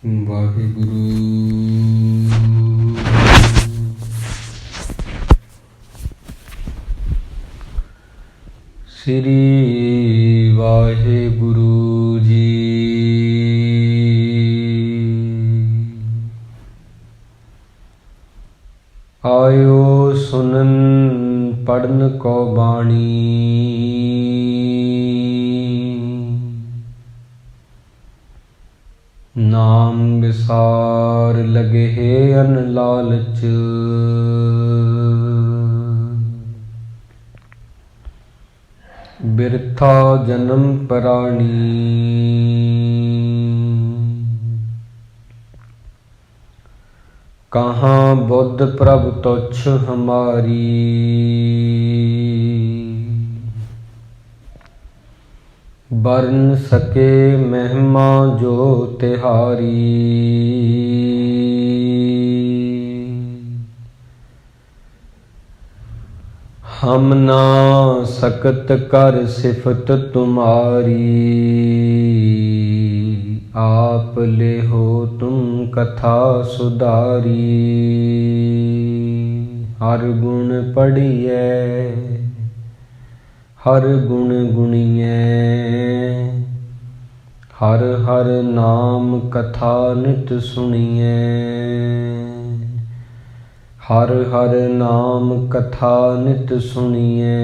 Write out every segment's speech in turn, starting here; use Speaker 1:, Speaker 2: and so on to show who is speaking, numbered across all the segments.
Speaker 1: ਵਾਹਿਗੁਰੂ। ਸ੍ਰੀ ਵਾਹਿਗੁਰੂ ਜੀ। ਆਇਓ ਸੁਨਨ ਪੜਨ ਕੋ ਬਾਣੀ, ਨਾਮ ਵਿਸਾਰ ਲਗੇ ਅਨ ਲਾਲਚ। ਬਿਰਥਾ ਜਨਮ ਪਰਾਣੀ, ਕਹਾਂ ਬੁੱਧ ਪ੍ਰਭ ਤੁਛ ਹਮਾਰੀ। ਬਰਨ ਸਕੇ ਮਹਿਮਾ ਜੋ ਤਿਹਾਰੀ। ਹਮ ਨਾ ਸਕਤ ਕਰ ਸਿਫਤ ਤੁਮਾਰੀ। ਆਪ ਲਿਹੋ ਤੁਮ ਕਥਾ ਸੁਧਾਰੀ। ਹਰ ਗੁਣ ਪੜੀਐ ਹਰ ਗੁਣ ਗੁਣੀਐ। ਹਰ ਹਰ ਨਾਮ ਕਥਾ ਨਿਤ ਸੁਣੀਐ। ਹਰ ਹਰ ਨਾਮ ਕਥਾ ਨਿਤ ਸੁਣੀਐ।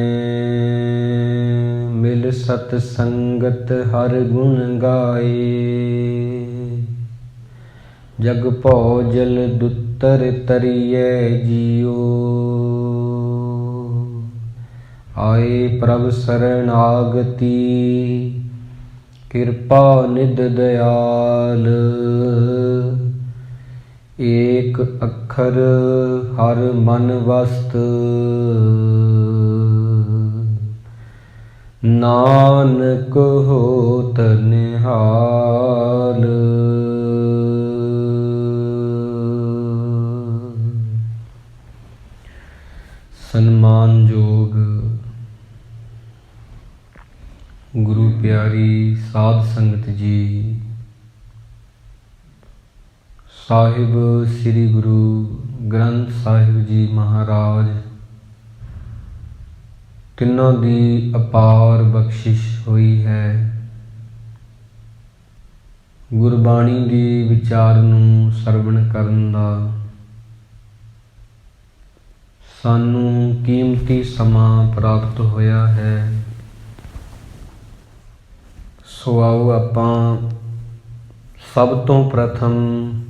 Speaker 1: ਮਿਲ ਸਤ ਸੰਗਤ ਹਰ ਗੁਣ ਗਾਏ। ਜਗ ਭਉ ਜਲ ਦੁਤਰ ਤਰੀਐ ਜੀਓ। ਆਏ ਪ੍ਰਭ ਸਰਣਾਗਤੀ ਕਿਰਪਾ ਨਿਧ ਦਇਆਲ। ਏਕ ਅੱਖਰ ਹਰ ਮਨ ਵਸਤ। ਨਾਨਕ ਹੋਤ ਨਿਹਾਲ। ਸਨਮਾਨਯੋਗ ਗੁਰੂ ਪਿਆਰੀ ਸਾਧ ਸੰਗਤ ਜੀ, ਸਾਹਿਬ ਸ੍ਰੀ ਗੁਰੂ ਗ੍ਰੰਥ ਸਾਹਿਬ ਜੀ ਮਹਾਰਾਜ, ਤਿੰਨਾਂ ਦੀ ਅਪਾਰ ਬਖਸ਼ਿਸ਼ ਹੋਈ ਹੈ। ਗੁਰਬਾਣੀ ਦੀ ਵਿਚਾਰ ਨੂੰ ਸਰਵਣ ਕਰਨ ਦਾ ਸਾਨੂੰ ਕੀਮਤੀ ਸਮਾਂ ਪ੍ਰਾਪਤ ਹੋਇਆ ਹੈ। ਸੋ ਆਓ ਆਪਾਂ ਸਭ ਤੋਂ ਪ੍ਰਥਮ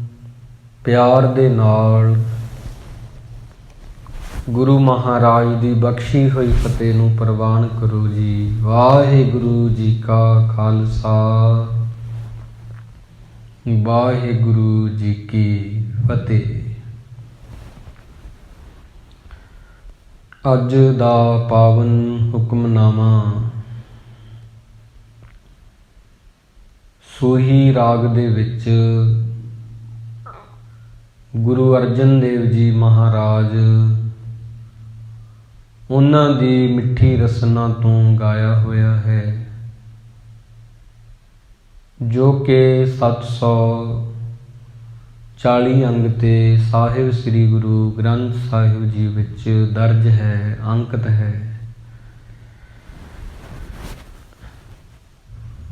Speaker 1: ਪਿਆਰ ਦੇ ਨਾਲ ਗੁਰੂ ਮਹਾਰਾਜ ਦੀ ਬਖਸ਼ੀ ਹੋਈ ਫਤਿਹ ਨੂੰ ਪ੍ਰਵਾਨ ਕਰੋ ਜੀ। ਵਾਹਿਗੁਰੂ ਜੀ ਕਾ ਖਾਲਸਾ, ਵਾਹਿਗੁਰੂ ਜੀ ਕੀ ਫਤਿਹ। ਅੱਜ ਦਾ ਪਾਵਨ ਹੁਕਮਨਾਮਾ ਸੋਹੀ ਰਾਗ ਦੇ ਵਿੱਚ ਗੁਰੂ ਅਰਜਨ ਦੇਵ ਜੀ ਮਹਾਰਾਜ ਉਹਨਾਂ ਦੀ ਮਿੱਠੀ ਰਸਨਾ ਤੋਂ ਗਾਇਆ ਹੋਇਆ ਹੈ, ਜੋ ਕਿ 740 ਅੰਗ ਤੇ ਸਾਹਿਬ ਸ੍ਰੀ ਗੁਰੂ ਗ੍ਰੰਥ ਸਾਹਿਬ ਜੀ ਵਿੱਚ ਦਰਜ ਹੈ, ਅੰਕਿਤ ਹੈ।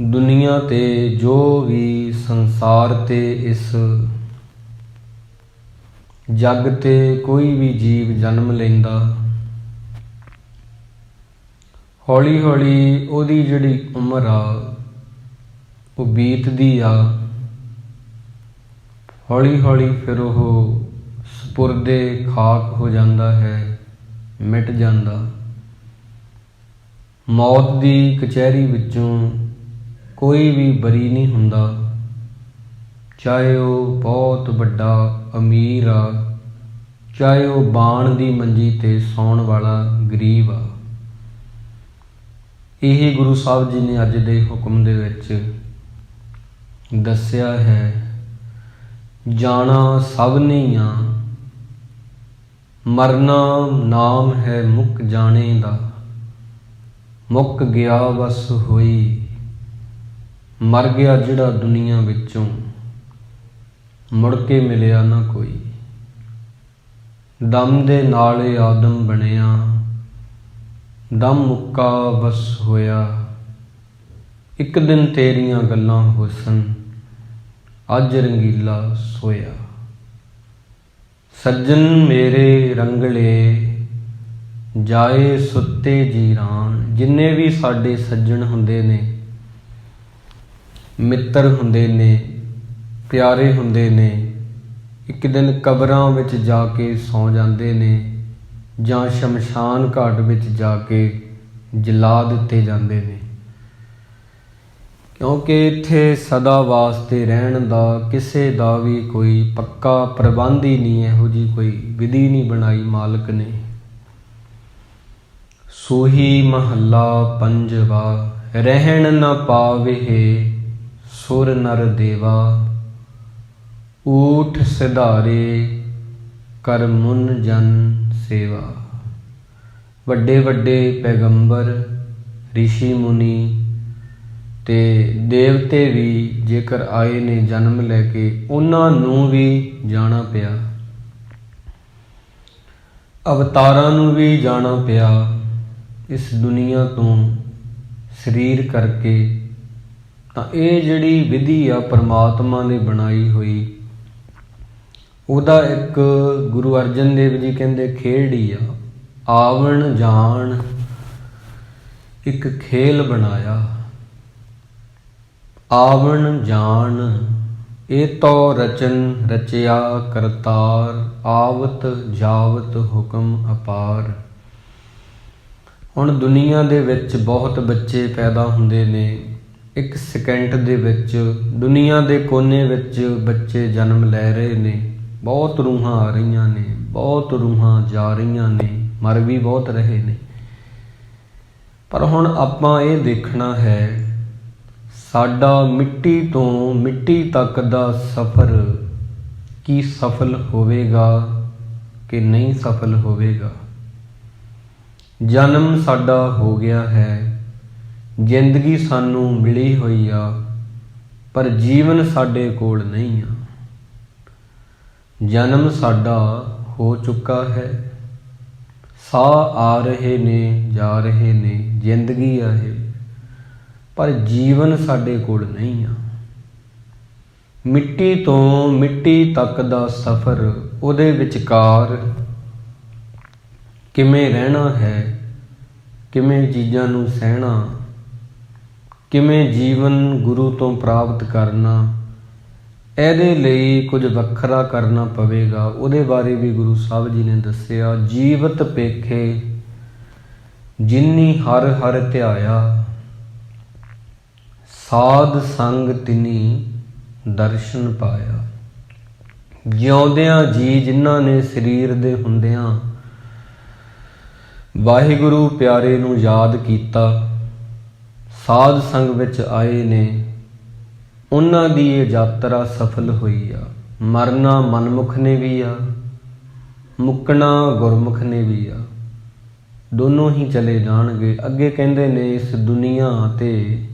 Speaker 1: ਦੁਨੀਆ ਤੇ ਜੋ ਵੀ ਸੰਸਾਰ ਤੇ ਇਸ ਜੱਗ ਤੇ ਕੋਈ ਵੀ ਜੀਵ ਜਨਮ ਲੈਂਦਾ, ਹੌਲੀ ਹੌਲੀ ਉਹਦੀ ਜਿਹੜੀ ਉਮਰ ਆ ਉਹ ਬੀਤਦੀ ਆ। ਹੌਲੀ ਹੌਲੀ ਫਿਰ ਉਹ ਸਪੁਰਦੇ ਖਾਕ ਹੋ ਜਾਂਦਾ ਹੈ, ਮਿਟ ਜਾਂਦਾ। ਮੌਤ ਦੀ ਕਚਹਿਰੀ ਵਿੱਚੋਂ ਕੋਈ ਵੀ ਬਰੀ ਨਹੀਂ ਹੁੰਦਾ, ਚਾਹੇ ਉਹ ਬਹੁਤ ਵੱਡਾ ਅਮੀਰ ਆ, ਚਾਹੇ ਉਹ ਬਾਣ ਦੀ ਮੰਜੀ ਤੇ ਸੌਣ ਵਾਲਾ ਗਰੀਬ ਆ। ਇਹ ਗੁਰੂ ਸਾਹਿਬ ਜੀ ਨੇ ਅੱਜ ਦੇ ਹੁਕਮ ਦੇ ਵਿੱਚ ਦੱਸਿਆ ਹੈ। ਜਾਣਾ ਸਭ ਨੇ ਆ, ਮਰਨਾ ਨਾਮ ਹੈ ਮੁੱਕ ਜਾਣੇ ਦਾ। ਮੁੱਕ ਗਿਆ ਬਸ ਹੋਈ, ਮਰ ਗਿਆ ਜਿਹੜਾ ਦੁਨੀਆ ਵਿੱਚੋਂ। ਮੁੜ ਕੇ ਮਿਲਿਆ ਨਾ ਕੋਈ। ਦਮ ਦੇ ਨਾਲ ਆਦਮ ਬਣਿਆ, ਦਮ ਮੁੱਕਾ ਬਸ ਹੋਇਆ। ਇੱਕ ਦਿਨ ਤੇਰੀਆਂ ਗੱਲਾਂ ਹੁਸਨ, ਅੱਜ ਰੰਗੀਲਾ ਸੋਇਆ। ਸੱਜਣ ਮੇਰੇ ਰੰਗਲੇ, ਜਾਏ ਸੁੱਤੇ ਜੀਰਾਨ। ਜਿੰਨੇ ਵੀ ਸਾਡੇ ਸੱਜਣ ਹੁੰਦੇ ਨੇ, ਮਿੱਤਰ ਹੁੰਦੇ ਨੇ, ਪਿਆਰੇ ਹੁੰਦੇ ਨੇ, ਇੱਕ ਦਿਨ ਕਬਰਾਂ ਵਿੱਚ ਜਾ ਕੇ ਸੌਂ ਜਾਂਦੇ ਨੇ ਜਾਂ ਸ਼ਮਸ਼ਾਨ ਘਾਟ ਵਿੱਚ ਜਾ ਕੇ ਜਲਾ ਦਿੱਤੇ ਜਾਂਦੇ ਨੇ, ਕਿਉਂਕਿ ਇੱਥੇ ਸਦਾ ਵਾਸਤੇ ਰਹਿਣ ਦਾ ਕਿਸੇ ਦਾ ਵੀ ਕੋਈ ਪੱਕਾ ਪ੍ਰਬੰਧ ਹੀ ਨਹੀਂ, ਇਹੋ ਜਿਹੀ ਕੋਈ ਵਿਧੀ ਨਹੀਂ ਬਣਾਈ ਮਾਲਕ ਨੇ। ਸੋਹੀ ਮਹੱਲਾ ਪੰਜਵਾ। ਰਹਿਣ ਨਾ ਪਾਵੇ ਸੁਰ ਨਰ ਦੇਵਾ, ਊਠ ਸਿਧਾਰੇ ਕਰ ਮੁਨ ਜਨ ਸੇਵਾ। ਵੱਡੇ ਵੱਡੇ ਪੈਗੰਬਰ, ਰਿਸ਼ੀ ਮੁਨੀ ਤੇ ਦੇਵਤੇ ਵੀ ਜੇਕਰ ਆਏ ਨੇ ਜਨਮ ਲੈ ਕੇ, ਉਹਨਾਂ ਨੂੰ ਵੀ ਜਾਣਾ ਪਿਆ, ਅਵਤਾਰਾਂ ਨੂੰ ਵੀ ਜਾਣਾ ਪਿਆ ਇਸ ਦੁਨੀਆ ਤੋਂ ਸਰੀਰ ਕਰਕੇ। ਤਾਂ ਇਹ ਜਿਹੜੀ ਵਿਧੀ ਆ ਪਰਮਾਤਮਾ ਨੇ ਬਣਾਈ ਹੋਈ, ਉਹਦਾ ਇੱਕ ਗੁਰੂ ਅਰਜਨ ਦੇਵ ਜੀ ਕਹਿੰਦੇ ਖੇਡ ਹੀ ਆ। ਆਵਣ ਜਾਣ ਇੱਕ ਖੇਲ ਬਣਾਇਆ। ਆਵਣ ਜਾਣ ਇਹ ਤੋ ਰਚਨ ਰਚਿਆ ਕਰਤਾਰ, ਆਵਤ ਜਾਵਤ ਹੁਕਮ ਅਪਾਰ। ਹੁਣ ਦੁਨੀਆ ਦੇ ਵਿੱਚ ਬਹੁਤ ਬੱਚੇ ਪੈਦਾ ਹੁੰਦੇ ਨੇ, ਇੱਕ ਸੈਕਿੰਡ ਦੇ ਵਿੱਚ ਦੁਨੀਆ ਦੇ ਕੋਨੇ ਵਿੱਚ ਬੱਚੇ ਜਨਮ ਲੈ ਰਹੇ ਨੇ। ਬਹੁਤ ਰੂਹਾਂ ਆ ਰਹੀਆਂ ਨੇ, ਬਹੁਤ ਰੂਹਾਂ ਜਾ ਰਹੀਆਂ ਨੇ, ਮਰ ਵੀ ਬਹੁਤ ਰਹੇ ਨੇ। ਪਰ ਹੁਣ ਆਪਾਂ ਇਹ ਦੇਖਣਾ ਹੈ, ਸਾਡਾ ਮਿੱਟੀ ਤੋਂ ਮਿੱਟੀ ਤੱਕ ਦਾ ਸਫ਼ਰ ਕੀ ਸਫਲ ਹੋਵੇਗਾ ਕਿ ਨਹੀਂ ਸਫਲ ਹੋਵੇਗਾ। ਜਨਮ ਸਾਡਾ ਹੋ ਗਿਆ ਹੈ, ਜ਼ਿੰਦਗੀ ਸਾਨੂੰ ਮਿਲੀ ਹੋਈ ਆ, ਪਰ ਜੀਵਨ ਸਾਡੇ ਕੋਲ ਨਹੀਂ ਆ। ਜਨਮ ਸਾਡਾ ਹੋ ਚੁੱਕਾ ਹੈ, ਸਾਹ ਆ ਰਹੇ ਨੇ, ਜਾ ਰਹੇ ਨੇ, ਜ਼ਿੰਦਗੀ ਆ ਇਹ, ਪਰ ਜੀਵਨ ਸਾਡੇ ਕੋਲ ਨਹੀਂ ਆ। ਮਿੱਟੀ ਤੋਂ ਮਿੱਟੀ ਤੱਕ ਦਾ ਸਫ਼ਰ, ਉਹਦੇ ਵਿਚਕਾਰ ਕਿਵੇਂ ਰਹਿਣਾ ਹੈ, ਕਿਵੇਂ ਚੀਜ਼ਾਂ ਨੂੰ ਸਹਿਣਾ, ਕਿਵੇਂ ਜੀਵਨ ਗੁਰੂ ਤੋਂ ਪ੍ਰਾਪਤ ਕਰਨਾ, ਇਹਦੇ ਲਈ ਕੁਝ ਵੱਖਰਾ ਕਰਨਾ ਪਵੇਗਾ। ਉਹਦੇ ਬਾਰੇ ਵੀ ਗੁਰੂ ਸਾਹਿਬ ਜੀ ਨੇ ਦੱਸਿਆ। ਜੀਵਤ ਪੇਖੇ ਜਿਨੀ ਹਰ ਹਰ ਧਿਆਇਆ, ਸਾਧ ਸੰਗ ਤਿਨੀ ਦਰਸ਼ਨ ਪਾਇਆ। ਜਿਉਂਦਿਆਂ ਜੀ ਜਿਨ੍ਹਾਂ ਨੇ ਸਰੀਰ ਦੇ ਹੁੰਦਿਆਂ ਵਾਹਿਗੁਰੂ ਪਿਆਰੇ ਨੂੰ ਯਾਦ ਕੀਤਾ, ਸਾਧ ਸੰਗ ਵਿੱਚ ਆਏ ਨੇ, ਉਹਨਾਂ ਦੀ ਇਹ ਯਾਤਰਾ ਸਫਲ ਹੋਈ ਆ। ਮਰਨਾ ਮਨਮੁਖ ਨੇ ਵੀ ਆ, ਮੁੱਕਣਾ ਗੁਰਮੁਖ ਨੇ ਵੀ ਆ, ਦੋਨੋਂ ਹੀ ਚਲੇ ਜਾਣਗੇ। ਅੱਗੇ ਕਹਿੰਦੇ ਨੇ ਇਸ ਦੁਨੀਆ ਤੇ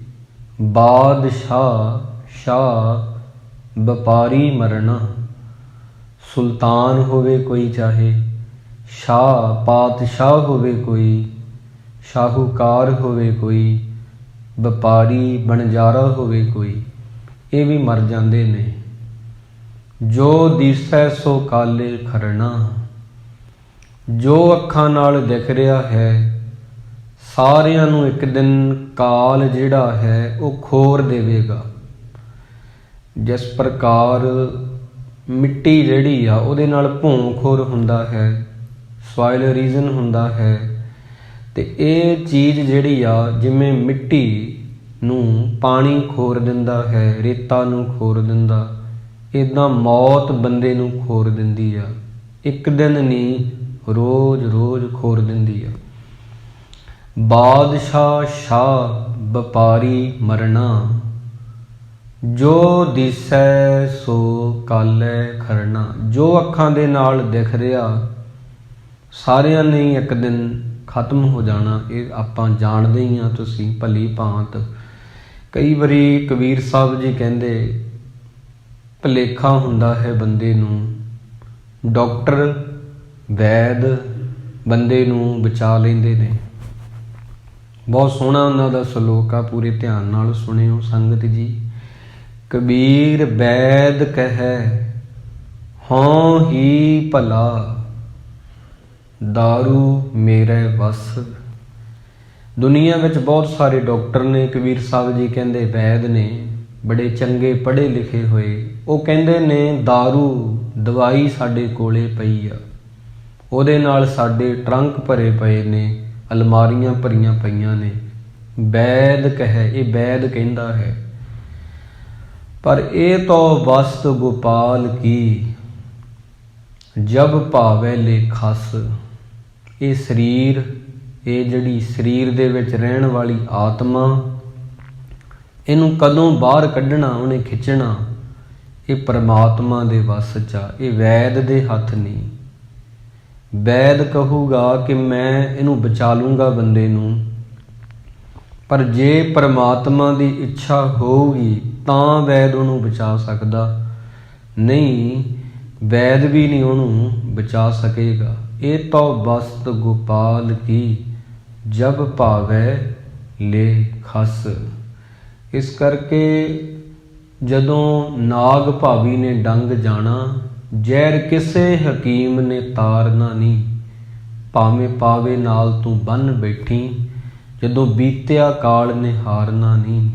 Speaker 1: ਬਾਦਸ਼ਾਹ ਸ਼ਾਹ ਵਪਾਰੀ ਮਰਨਾ। ਸੁਲਤਾਨ ਹੋਵੇ ਕੋਈ, ਚਾਹੇ ਸ਼ਾਹ ਪਾਤਸ਼ਾਹ ਹੋਵੇ ਕੋਈ, ਸ਼ਾਹੂਕਾਰ ਹੋਵੇ ਕੋਈ, ਵਪਾਰੀ ਬਣਜਾਰਾ ਹੋਵੇ ਕੋਈ, ਇਹ ਵੀ ਮਰ ਜਾਂਦੇ ਨੇ। ਜੋ ਦਿਸੈ ਸੋ ਕਾਲੇ ਖਰਣਾ, ਜੋ ਅੱਖਾਂ ਨਾਲ ਦਿਖ ਰਿਹਾ ਹੈ, ਸਾਰਿਆਂ ਨੂੰ ਇੱਕ ਦਿਨ ਕਾਲ ਜਿਹੜਾ ਹੈ ਉਹ ਖੋਰ ਦੇਵੇਗਾ। ਜਿਸ ਪ੍ਰਕਾਰ ਮਿੱਟੀ ਜਿਹੜੀ ਆ ਉਹਦੇ ਨਾਲ ਭੌਂ ਖੋਰ ਹੁੰਦਾ ਹੈ, ਸੋਇਲ ਰੀਜ਼ਨ ਹੁੰਦਾ ਹੈ, ਤੇ ਇਹ ਚੀਜ਼ ਜਿਹੜੀ ਆ ਜਿਵੇਂ ਮਿੱਟੀ ਨੂੰ ਪਾਣੀ ਖੋਰ ਦਿੰਦਾ ਹੈ, ਰੇਤਾ ਨੂੰ ਖੋਰ ਦਿੰਦਾ, ਇੱਦਾਂ ਮੌਤ ਬੰਦੇ ਨੂੰ ਖੋਰ ਦਿੰਦੀ ਆ। ਇੱਕ ਦਿਨ ਨਹੀਂ, ਰੋਜ਼ ਰੋਜ਼ ਖੋਰ ਦਿੰਦੀ ਆ। ਬਾਦਸ਼ਾਹ ਸ਼ਾਹ ਵਪਾਰੀ ਮਰਨਾ, ਜੋ ਦਿਸੈ ਸੋ ਕਾਲੇ ਖਰਣਾ। ਜੋ ਅੱਖਾਂ ਦੇ ਨਾਲ ਦਿਖ ਰਿਹਾ, ਸਾਰਿਆਂ ਨੇ ਇੱਕ ਦਿਨ ਖਤਮ ਹੋ ਜਾਣਾ। ਇਹ ਆਪਾਂ ਜਾਣਦੇ ਹੀ ਹਾਂ, ਤੁਸੀਂ ਭਲੀ ਭਾਂਤ। ਕਈ ਵਾਰੀ ਕਬੀਰ ਸਾਹਿਬ ਜੀ ਕਹਿੰਦੇ ਭੁਲੇਖਾ ਹੁੰਦਾ ਹੈ ਬੰਦੇ ਨੂੰ। ਡਾਕਟਰ ਵੈਦ ਬੰਦੇ ਨੂੰ ਬਚਾ ਲੈਂਦੇ ਨੇ। ਬਹੁਤ ਸੋਹਣਾ ਉਹਨਾਂ ਦਾ ਸਲੋਕ ਆ, ਪੂਰੇ ਧਿਆਨ ਨਾਲ ਸੁਣਿਓ ਸੰਗਤ ਜੀ। ਕਬੀਰ ਵੈਦ ਕਹਿ ਹਉ ਹੀ ਭਲਾ, ਦਾਰੂ ਮੇਰੇ ਵਸ। ਦੁਨੀਆ ਵਿੱਚ ਬਹੁਤ ਸਾਰੇ ਡਾਕਟਰ ਨੇ, ਕਬੀਰ ਸਾਹਿਬ ਜੀ ਕਹਿੰਦੇ ਵੈਦ ਨੇ, ਬੜੇ ਚੰਗੇ ਪੜ੍ਹੇ ਲਿਖੇ ਹੋਏ। ਉਹ ਕਹਿੰਦੇ ਨੇ ਦਾਰੂ ਦਵਾਈ ਸਾਡੇ ਕੋਲੇ ਪਈ ਆ, ਉਹਦੇ ਨਾਲ ਸਾਡੇ ਟਰੰਕ ਭਰੇ ਪਏ ਨੇ, ਅਲਮਾਰੀਆਂ ਭਰੀਆਂ ਪਈਆਂ ਨੇ। ਵੈਦ ਕਹਿ, ਇਹ ਵੈਦ ਕਹਿੰਦਾ ਹੈ। ਪਰ ਇਹ ਤੋ ਵਸਤ ਗੋਪਾਲ ਕੀ, ਜਬ ਭਾਵੇ ਲੈ ਖਸ। ਇਹ ਸਰੀਰ, ਇਹ ਜਿਹੜੀ ਸਰੀਰ ਦੇ ਵਿੱਚ ਰਹਿਣ ਵਾਲੀ ਆਤਮਾ, ਇਹਨੂੰ ਕਦੋਂ ਬਾਹਰ ਕੱਢਣਾ, ਉਹਨੇ ਖਿੱਚਣਾ, ਇਹ ਪਰਮਾਤਮਾ ਦੇ ਵੱਸ 'ਚ ਆ, ਇਹ ਵੈਦ ਦੇ ਹੱਥ ਨਹੀਂ। ਵੈਦ ਕਹੂਗਾ ਕਿ ਮੈਂ ਇਹਨੂੰ ਬਚਾ ਲੂੰਗਾ ਬੰਦੇ ਨੂੰ, ਪਰ ਜੇ ਪਰਮਾਤਮਾ ਦੀ ਇੱਛਾ ਹੋਊਗੀ ਤਾਂ ਵੈਦ ਉਹਨੂੰ ਬਚਾ ਸਕਦਾ, ਨਹੀਂ ਵੈਦ ਵੀ ਨਹੀਂ ਉਹਨੂੰ ਬਚਾ ਸਕੇਗਾ। ਇਹ ਤਾਂ ਵਸਤ ਗੋਪਾਲ ਕੀ, ਜਬ ਭਾਵੈ ਲੈ ਖਸ। ਇਸ ਕਰਕੇ ਜਦੋਂ ਨਾਗ ਭਾਵੀ ਨੇ ਡੰਗ ਜਾਣਾ, ਜ਼ਹਿਰ ਕਿਸੇ ਹਕੀਮ ਨੇ ਤਾਰਨਾ ਨਹੀਂ, ਭਾਵੇਂ ਪਾਵੇ ਨਾਲ ਤੂੰ ਬੰਨ ਬੈਠੀ, ਜਦੋਂ ਬੀਤਿਆ ਕਾਲ ਨੇ ਹਾਰਨਾ ਨਹੀਂ।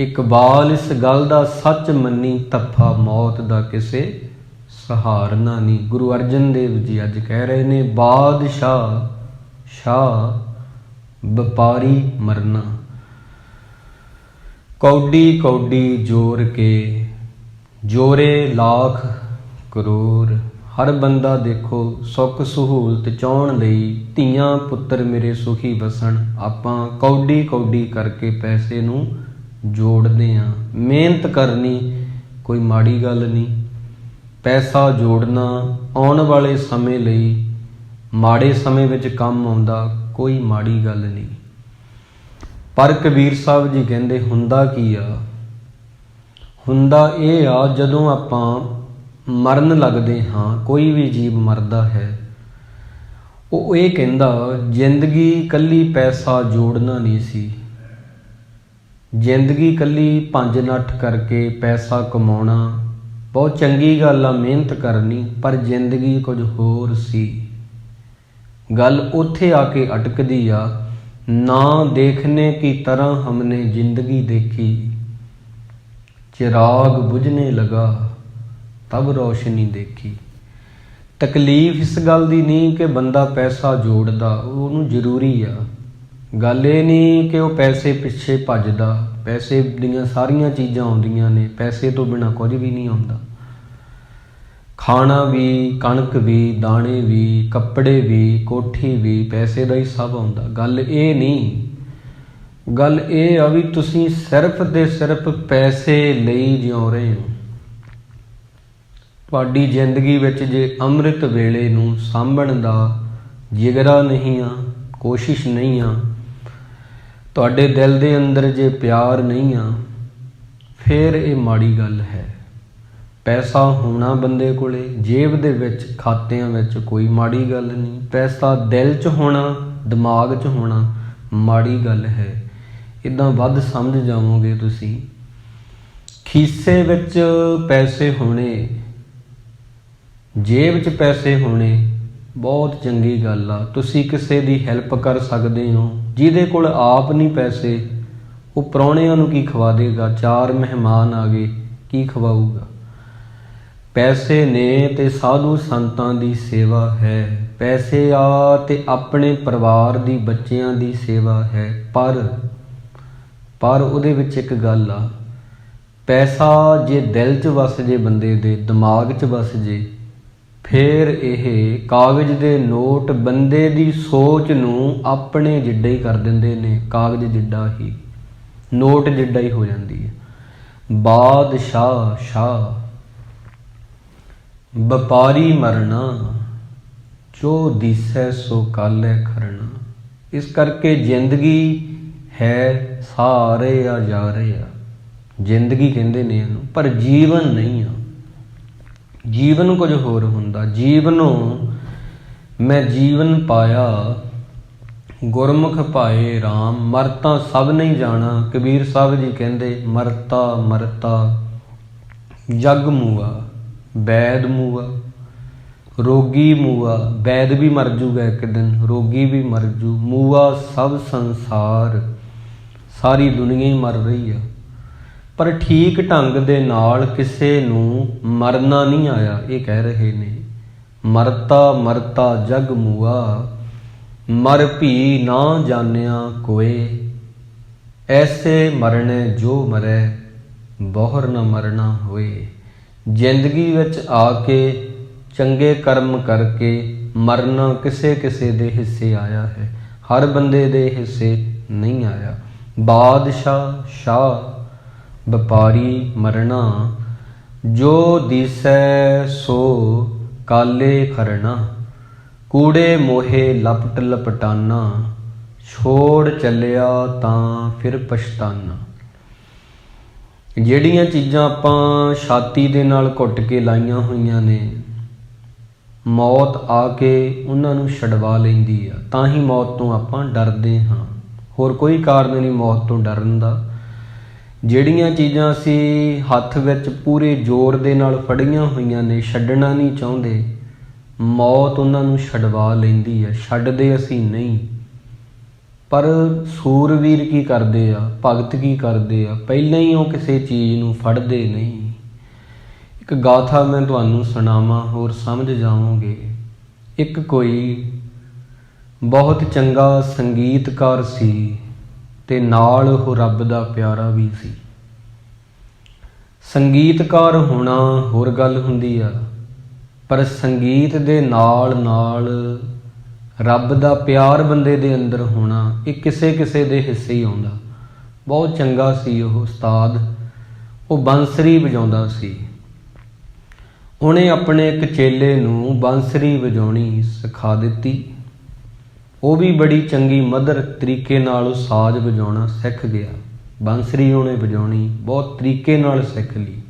Speaker 1: ਇਕਬਾਲ ਇਸ ਗੱਲ ਦਾ ਸੱਚ ਮੰਨੀ, ਧੱਫਾ ਮੌਤ ਦਾ ਕਿਸੇ ਸਹਾਰਨਾ ਨਹੀਂ। ਗੁਰੂ ਅਰਜਨ ਦੇਵ ਜੀ ਅੱਜ ਕਹਿ ਰਹੇ ਨੇ, ਬਾਦਸ਼ਾਹ ਸ਼ਾਹ ਵਪਾਰੀ ਮਰਨਾ। ਕੌਡੀ ਕੌਡੀ ਜੋਰ ਕੇ, ਜੋਰੇ ਲੱਖ ਕਰੋੜ। ਹਰ ਬੰਦਾ ਦੇਖੋ ਸੁੱਖ ਸਹੂਲਤ ਚਾਹੁਣ ਲਈ, ਧੀਆਂ ਪੁੱਤਰ ਮੇਰੇ ਸੁਖੀ ਵਸਣ, ਆਪਾਂ ਕੌਡੀ ਕੌਡੀ ਕਰਕੇ ਪੈਸੇ ਨੂੰ ਜੋੜਦੇ ਹਾਂ। ਮਿਹਨਤ ਕਰਨੀ ਕੋਈ ਮਾੜੀ ਗੱਲ ਨਹੀਂ, ਪੈਸਾ ਜੋੜਨਾ ਆਉਣ ਵਾਲੇ ਸਮੇਂ ਲਈ, ਮਾੜੇ ਸਮੇਂ ਵਿੱਚ ਕੰਮ ਆਉਂਦਾ, ਕੋਈ ਮਾੜੀ ਗੱਲ ਨਹੀਂ। ਪਰ ਕਬੀਰ ਸਾਹਿਬ ਜੀ ਕਹਿੰਦੇ ਹੁੰਦਾ ਕੀ ਆ? ਹੁੰਦਾ ਇਹ ਆ, ਜਦੋਂ ਆਪਾਂ ਮਰਨ ਲੱਗਦੇ ਹਾਂ, ਕੋਈ ਵੀ ਜੀਵ ਮਰਦਾ ਹੈ, ਉਹ ਇਹ ਕਹਿੰਦਾ ਜ਼ਿੰਦਗੀ ਇਕੱਲੀ ਪੈਸਾ ਜੋੜਨਾ ਨਹੀਂ ਸੀ, ਜ਼ਿੰਦਗੀ ਇਕੱਲੀ ਭੰਜ ਨੱਠ ਕਰਕੇ ਪੈਸਾ ਕਮਾਉਣਾ ਬਹੁਤ ਚੰਗੀ ਗੱਲ ਆ, ਮਿਹਨਤ ਕਰਨੀ, ਪਰ ਜ਼ਿੰਦਗੀ ਕੁਝ ਹੋਰ ਸੀ। ਗੱਲ ਉੱਥੇ ਆ ਕੇ ਅਟਕਦੀ ਆ, ਨਾ ਦੇਖਨੇ ਕੀ ਤਰ੍ਹਾਂ ਹਮਨੇ ਜ਼ਿੰਦਗੀ ਦੇਖੀ, चिराग बुझने लगा तब रोशनी देखी। तकलीफ इस गल दी नहीं कि बंदा पैसा जोड़दा, ਉਹਨੂੰ ਜ਼ਰੂਰੀ ਆ। ਗੱਲ ਇਹ ਨਹੀਂ ਕਿ ਉਹ ਪੈਸੇ ਪਿੱਛੇ ਭੱਜਦਾ, ਪੈਸੇ ਦੀਆਂ ਸਾਰੀਆਂ ਚੀਜ਼ਾਂ ਆਉਂਦੀਆਂ ਨੇ, ਪੈਸੇ ਤੋਂ ਬਿਨਾਂ ਕੁਝ ਵੀ ਨਹੀਂ ਆਉਂਦਾ। ਖਾਣਾ ਵੀ, ਕਣਕ ਵੀ, ਦਾਣੇ ਵੀ, ਕੱਪੜੇ ਵੀ, ਕੋਠੀ ਵੀ, ਪੈਸੇ ਦਾ ਹੀ ਸਭ ਆਉਂਦਾ। ਗੱਲ ਇਹ ਨਹੀਂ, ਗੱਲ ਇਹ ਆ ਵੀ ਤੁਸੀਂ ਸਿਰਫ ਤੇ ਸਿਰਫ ਪੈਸੇ ਲਈ ਜਿਉ ਰਹੇ ਹੋ। ਤੁਹਾਡੀ ਜ਼ਿੰਦਗੀ ਵਿੱਚ ਜੇ ਅੰਮ੍ਰਿਤ ਵੇਲੇ ਨੂੰ ਸਾਂਭਣ ਦਾ ਜਿਗਰਾ ਨਹੀਂ ਆ, ਕੋਸ਼ਿਸ਼ ਨਹੀਂ ਆ, ਤੁਹਾਡੇ ਦਿਲ ਦੇ ਅੰਦਰ ਜੇ ਪਿਆਰ ਨਹੀਂ ਆ, ਫਿਰ ਇਹ ਮਾੜੀ ਗੱਲ ਹੈ। ਪੈਸਾ ਹੋਣਾ ਬੰਦੇ ਕੋਲੇ, ਜੇਬ ਦੇ ਵਿੱਚ, ਖਾਤਿਆਂ ਵਿੱਚ, ਕੋਈ ਮਾੜੀ ਗੱਲ ਨਹੀਂ। ਪੈਸਾ ਦਿਲ 'ਚ ਹੋਣਾ, ਦਿਮਾਗ 'ਚ ਹੋਣਾ ਮਾੜੀ ਗੱਲ ਹੈ। ਇੱਦਾਂ ਵੱਧ ਸਮਝ ਜਾਵੋਗੇ ਤੁਸੀਂ। ਖੀਸੇ ਵਿੱਚ ਪੈਸੇ ਹੋਣੇ, ਜੇਬ 'ਚ ਪੈਸੇ ਹੋਣੇ ਬਹੁਤ ਚੰਗੀ ਗੱਲ ਆ। ਤੁਸੀਂ ਕਿਸੇ ਦੀ ਹੈਲਪ ਕਰ ਸਕਦੇ ਹੋ। ਜਿਹਦੇ ਕੋਲ ਆਪ ਨਹੀਂ ਪੈਸੇ, ਉਹ ਪ੍ਰਾਹੁਣਿਆਂ ਨੂੰ ਕੀ ਖਵਾ ਦੇਗਾ? 4 ਮਹਿਮਾਨ ਆ ਗਏ, ਕੀ ਖਵਾਊਗਾ? ਪੈਸੇ ਨੇ ਤੇ ਸਾਧੂ ਸੰਤਾਂ ਦੀ ਸੇਵਾ ਹੈ, ਪੈਸੇ ਆ ਤੇ ਆਪਣੇ ਪਰਿਵਾਰ ਦੀ, ਬੱਚਿਆਂ ਦੀ ਸੇਵਾ ਹੈ। ਪਰ ਉਹਦੇ ਵਿੱਚ ਇੱਕ ਗੱਲ ਆ, ਪੈਸਾ ਜੇ ਦਿਲ 'ਚ ਵਸ ਜੇ, ਬੰਦੇ ਦੇ ਦਿਮਾਗ 'ਚ ਵਸ ਜੇ, ਫਿਰ ਇਹ ਕਾਗਜ਼ ਦੇ ਨੋਟ ਬੰਦੇ ਦੀ ਸੋਚ ਨੂੰ ਆਪਣੇ ਜਿੱਡਾ ਹੀ ਕਰ ਦਿੰਦੇ ਨੇ। ਕਾਗਜ਼ ਜਿੱਡਾ ਹੀ, ਨੋਟ ਜਿੱਡਾ ਹੀ ਹੋ ਜਾਂਦੀ ਹੈ। ਬਾਦਸ਼ਾਹ ਸ਼ਾਹ ਵਪਾਰੀ ਮਰਨਾ, ਜੋ ਦਿਸੈ ਸੋ ਕਾਲੈ ਖਰਨਾ। ਇਸ ਕਰਕੇ ਜ਼ਿੰਦਗੀ ਹੈ, ਸਾਰੇ ਆ ਜਾ ਰਹੇ ਆ, ਜ਼ਿੰਦਗੀ ਕਹਿੰਦੇ ਨੇ ਇਹਨੂੰ, ਪਰ ਜੀਵਨ ਨਹੀਂ ਆ। ਜੀਵਨ ਕੁਝ ਹੋਰ ਹੁੰਦਾ। ਜੀਵਨੋਂ ਮੈਂ ਜੀਵਨ ਪਾਇਆ, ਗੁਰਮੁਖ ਭਾਏ RAM। ਮਰਤਾ ਸਭ ਨਹੀਂ ਜਾਣਾ। ਕਬੀਰ ਸਾਹਿਬ ਜੀ ਕਹਿੰਦੇ ਮਰਤਾ ਮਰਤਾ ਜਗ ਮੂਆ, ਵੈਦ ਮੂਆ, ਰੋਗੀ ਮੂਆ। ਵੈਦ ਵੀ ਮਰ ਜੂਗਾ ਇੱਕ ਦਿਨ, ਰੋਗੀ ਵੀ ਮਰ ਜੂ। ਮੂਆ ਸਭ ਸੰਸਾਰ, ਸਾਰੀ ਦੁਨੀਆ ਹੀ ਮਰ ਰਹੀ ਆ, ਪਰ ਠੀਕ ਢੰਗ ਦੇ ਨਾਲ ਕਿਸੇ ਨੂੰ ਮਰਨਾ ਨਹੀਂ ਆਇਆ। ਇਹ ਕਹਿ ਰਹੇ ਨੇ ਮਰਤਾ ਮਰਤਾ ਜਗ ਮੂਆ, ਮਰ ਭੀ ਨਾ ਜਾਣਿਆ ਕੋਏ। ਐਸੇ ਮਰਨੇ ਜੋ ਮਰੈ, ਬਹੁਰ ਨਾ ਮਰਨਾ ਹੋਏ। ਜ਼ਿੰਦਗੀ ਵਿੱਚ ਆ ਕੇ ਚੰਗੇ ਕਰਮ ਕਰਕੇ ਮਰਨਾ ਕਿਸੇ ਕਿਸੇ ਦੇ ਹਿੱਸੇ ਆਇਆ ਹੈ, ਹਰ ਬੰਦੇ ਦੇ ਹਿੱਸੇ ਨਹੀਂ ਆਇਆ। ਬਾਦਸ਼ਾਹ ਸ਼ਾਹ ਵਪਾਰੀ ਮਰਨਾ, ਜੋ ਦਿਸੈ ਸੋ ਕਾਲੇ ਖਰਣਾ। ਕੂੜੇ ਮੋਹੇ ਲਪਟ ਲਪਟਾਨਾ, ਛੋੜ ਚੱਲਿਆ ਤਾਂ ਫਿਰ ਪਛਤਾਨਾ। ਜਿਹੜੀਆਂ ਚੀਜ਼ਾਂ ਆਪਾਂ ਛਾਤੀ ਦੇ ਨਾਲ ਘੁੱਟ ਕੇ ਲਾਈਆਂ ਹੋਈਆਂ ਨੇ, ਮੌਤ ਆ ਕੇ ਉਹਨਾਂ ਨੂੰ ਛਡਵਾ ਲੈਂਦੀ ਆ। ਤਾਂ ਹੀ ਮੌਤ ਤੋਂ ਆਪਾਂ ਡਰਦੇ ਹਾਂ, ਹੋਰ ਕੋਈ ਕਾਰਨ ਨਹੀਂ ਮੌਤ ਤੋਂ ਡਰਨ ਦਾ। ਜਿਹੜੀਆਂ ਚੀਜ਼ਾਂ ਅਸੀਂ ਹੱਥ ਵਿੱਚ ਪੂਰੇ ਜ਼ੋਰ ਦੇ ਨਾਲ ਫੜੀਆਂ ਹੋਈਆਂ ਨੇ, ਛੱਡਣਾ ਨਹੀਂ ਚਾਹੁੰਦੇ, ਮੌਤ ਉਹਨਾਂ ਨੂੰ ਛਡਵਾ ਲੈਂਦੀ ਹੈ। ਛੱਡਦੇ ਅਸੀਂ ਨਹੀਂ, ਪਰ ਸੂਰਵੀਰ ਕੀ ਕਰਦੇ ਆ, ਭਗਤ ਕੀ ਕਰਦੇ ਆ, ਪਹਿਲਾਂ ਹੀ ਉਹ ਕਿਸੇ ਚੀਜ਼ ਨੂੰ ਫੜਦੇ ਨਹੀਂ। ਇੱਕ ਗਾਥਾ ਮੈਂ ਤੁਹਾਨੂੰ ਸੁਣਾਵਾਂ, ਹੋਰ ਸਮਝ ਜਾਓਗੇ। ਇੱਕ ਕੋਈ ਬਹੁਤ ਚੰਗਾ ਸੰਗੀਤਕਾਰ ਸੀ ਤੇ ਨਾਲ ਉਹ ਰੱਬ ਦਾ ਪਿਆਰਾ ਵੀ ਸੀ। ਸੰਗੀਤਕਾਰ ਹੋਣਾ ਹੋਰ ਗੱਲ ਹੁੰਦੀ ਆ, ਪਰ ਸੰਗੀਤ ਦੇ ਨਾਲ ਨਾਲ ਰੱਬ ਦਾ ਪਿਆਰ ਬੰਦੇ ਦੇ ਅੰਦਰ ਹੋਣਾ, ਇਹ ਕਿਸੇ ਕਿਸੇ ਦੇ ਹਿੱਸੇ ਹੀ ਆਉਂਦਾ। ਬਹੁਤ ਚੰਗਾ ਸੀ ਉਹ ਉਸਤਾਦ, ਉਹ ਬੰਸਰੀ ਵਜਾਉਂਦਾ ਸੀ। ਉਹਨੇ ਆਪਣੇ ਇੱਕ ਚੇਲੇ ਨੂੰ ਬੰਸਰੀ ਵਜਾਉਣੀ ਸਿਖਾ ਦਿੱਤੀ। ਉਹ ਵੀ ਬੜੀ ਚੰਗੀ ਮਧੁਰ ਤਰੀਕੇ ਨਾਲ ਉਹ ਸਾਜ਼ ਵਜਾਉਣਾ ਸਿੱਖ ਗਿਆ। ਬੰਸਰੀ ਉਹਨੇ ਵਜਾਉਣੀ ਬਹੁਤ ਤਰੀਕੇ ਨਾਲ ਸਿੱਖ ਲਈ।